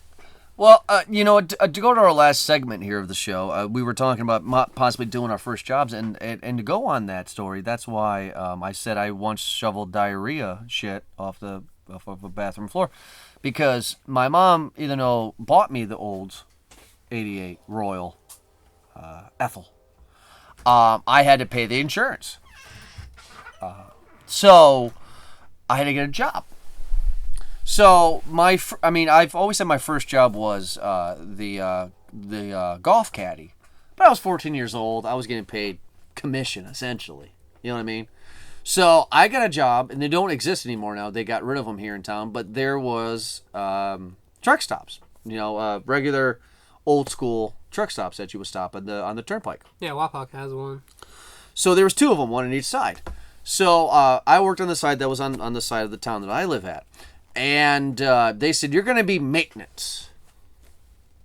Well, to go to our last segment here of the show, we were talking about possibly doing our first jobs, and to go on that story, that's why I said I once shoveled diarrhea shit off of a bathroom floor, because my mom, even though bought me the old '88 Royal Ethel, I had to pay the insurance, so I had to get a job. So I've always said my first job was the golf caddy, but I was 14 years old. I was getting paid commission essentially. You know what I mean? So I got a job, and they don't exist anymore now. They got rid of them here in town. But there was truck stops. Regular old school truck stops that you would stop on the turnpike. Yeah, Wapak has one. So there was two of them, one on each side. So I worked on the side that was on the side of the town that I live at. And they said, you're going to be maintenance.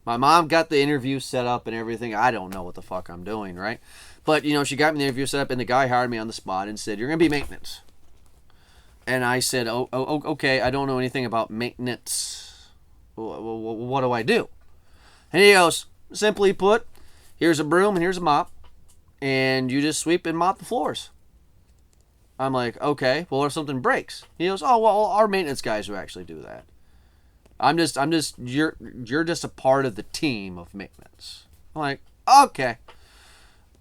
My mom got the interview set up and everything. I don't know what the fuck I'm doing, right? But, she got me the interview set up, and the guy hired me on the spot and said, you're going to be maintenance. And I said, oh, okay, I don't know anything about maintenance. What do I do? And he goes, simply put, here's a broom and here's a mop, and you just sweep and mop the floors. I'm like, okay, well, if something breaks. He goes, oh, well, our maintenance guys who actually do that. You're just a part of the team of maintenance. I'm like, okay.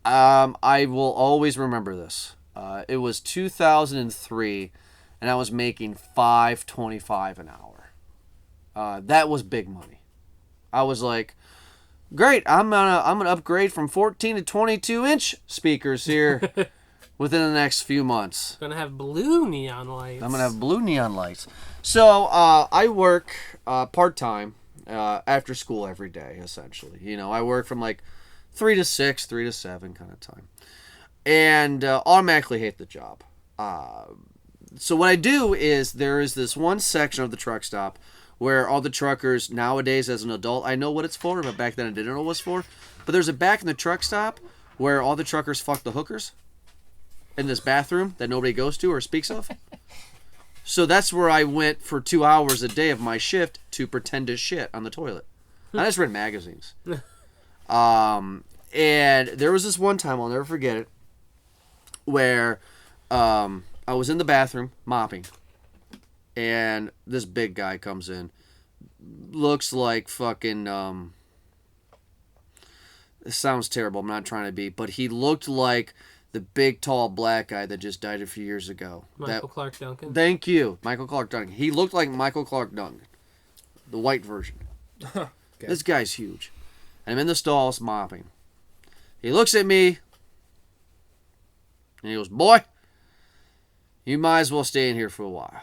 I will always remember this. It was 2003, and I was making $5.25 an hour. That was big money. I was like, great. I'm gonna upgrade from 14 to 22-inch speakers here within the next few months. Gonna have blue neon lights. I'm gonna have blue neon lights. So I work part-time after school every day, essentially. You know, I work from like 3 to 6, 3 to 7 kind of time, and automatically hate the job. So what I do is there is this one section of the truck stop where all the truckers nowadays, as an adult, I know what it's for, but back then I didn't know what it was for. But there's a back in the truck stop where all the truckers fuck the hookers in this bathroom that nobody goes to or speaks of. So that's where I went for 2 hours a day of my shift to pretend to shit on the toilet. I just read magazines. And there was this one time, I'll never forget it, where I was in the bathroom mopping, and this big guy comes in. Looks like fucking, it sounds terrible, I'm not trying to be, but he looked like the big, tall, black guy that just died a few years ago. Michael Clark Duncan. Thank you, Michael Clark Duncan. He looked like Michael Clark Duncan, the white version. Okay. This guy's huge. And I'm in the stalls mopping. He looks at me, and he goes, "Boy, you might as well stay in here for a while."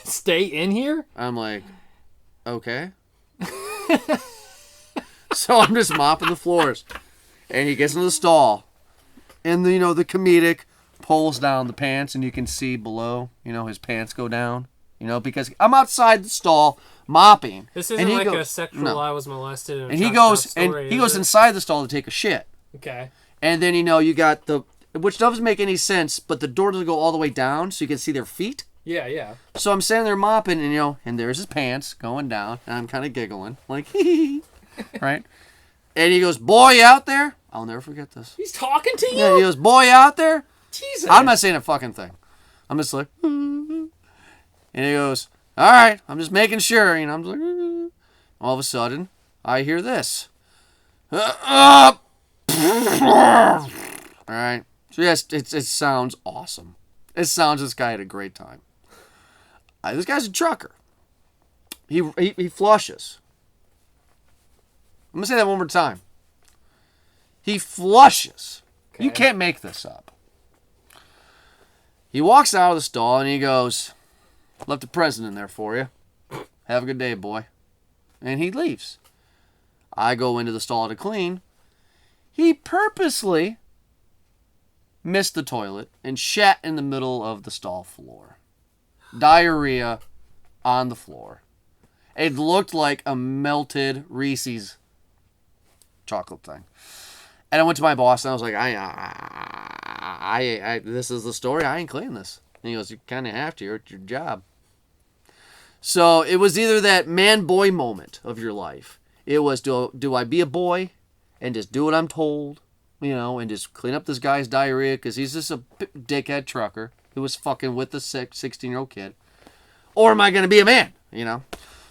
Stay in here? I'm like, okay. So I'm just mopping the floors. And he gets into the stall. And, the comedic pulls down the pants, and you can see below, his pants go down. Because I'm outside the stall mopping. This isn't and like goes, a sexual no. I was molested in a And he truck goes, stop story, and he goes inside the stall to take a shit. Okay. And then, you got which doesn't make any sense, but the door doesn't go all the way down so you can see their feet. Yeah. So I'm standing there mopping, and and there's his pants going down, and I'm kind of giggling, like, hee, right? And he goes, "Boy, you out there?" I'll never forget this. He's talking to you? Yeah, he goes, "Boy, you out there?" Jesus. I'm not saying a fucking thing. I'm just like, and he goes, "All right, I'm just making sure." I'm just like, all of a sudden, I hear this. All right. So yes, it sounds awesome. It sounds this guy had a great time. This guy's a trucker. He flushes. I'm going to say that one more time. He flushes. Okay. You can't make this up. He walks out of the stall and he goes, "Left a present in there for you. Have a good day, boy." And he leaves. I go into the stall to clean. He purposely missed the toilet and shat in the middle of the stall floor. Diarrhea on the floor. It looked like a melted Reese's chocolate thing. And I went to my boss and I was like, I this is the story. I ain't cleaning this. And he goes, "You kind of have to. It's your job." So it was either that man-boy moment of your life. It was, do I be a boy and just do what I'm told, and just clean up this guy's diarrhea because he's just a dickhead trucker who was fucking with the 16-year-old kid? Or am I going to be a man,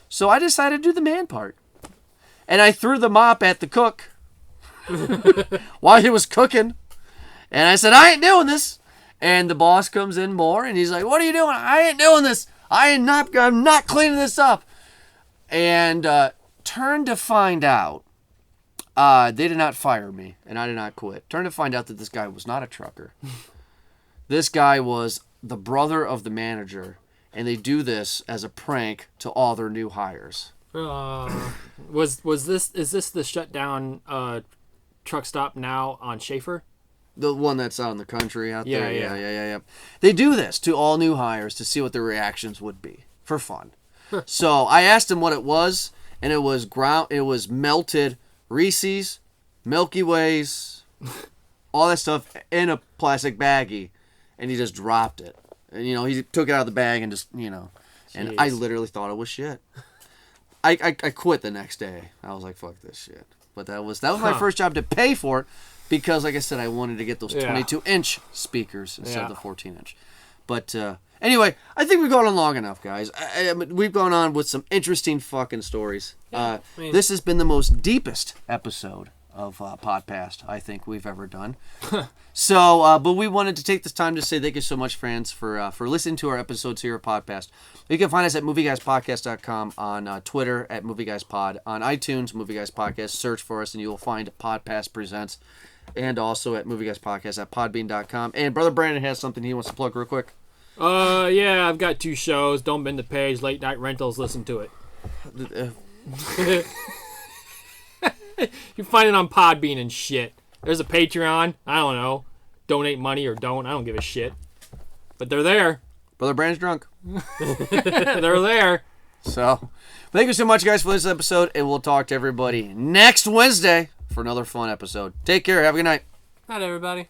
So I decided to do the man part. And I threw the mop at the cook while he was cooking. And I said, "I ain't doing this." And the boss comes in more, and he's like, "What are you doing?" "I ain't doing this. I'm not cleaning this up." And turned to find out, they did not fire me, and I did not quit. Turned to find out that this guy was not a trucker. This guy was the brother of the manager, and they do this as a prank to all their new hires. Is this the shutdown truck stop now on Schaefer? The one that's out in the country out there? Yeah. Yeah. They do this to all new hires to see what their reactions would be for fun. So I asked him what it was, and it was melted Reese's, Milky Ways, all that stuff in a plastic baggie, and he just dropped it. And he took it out of the bag and just and Jeez. I literally thought it was shit. I quit the next day. I was like, fuck this shit. But that was my first job to pay for it, because like I said, I wanted to get those 22-inch speakers instead of the 14-inch. But anyway, I think we've gone on long enough, guys. We've gone on with some interesting fucking stories. This has been the most deepest episode of PodPast I think we've ever done. So, but we wanted to take this time to say thank you so much, friends, for listening to our episodes here at PodPast. You can find us at movieguyspodcast.com, on Twitter at movieguyspod, on iTunes, Movie Guys Podcast. Search for us and you will find PodPast Presents, and also at Movie Guys Podcast at podbean.com. And Brother Brandon has something he wants to plug real quick. Yeah, I've got 2 shows. Don't Bend the Page, Late Night Rentals. Listen to it. You find it on Podbean and shit. There's a Patreon. I don't know. Donate money or don't. I don't give a shit. But they're there. Brother Brandon's drunk. They're there. So, thank you so much, guys, for this episode, and we'll talk to everybody next Wednesday for another fun episode. Take care. Have a good night. Night, everybody.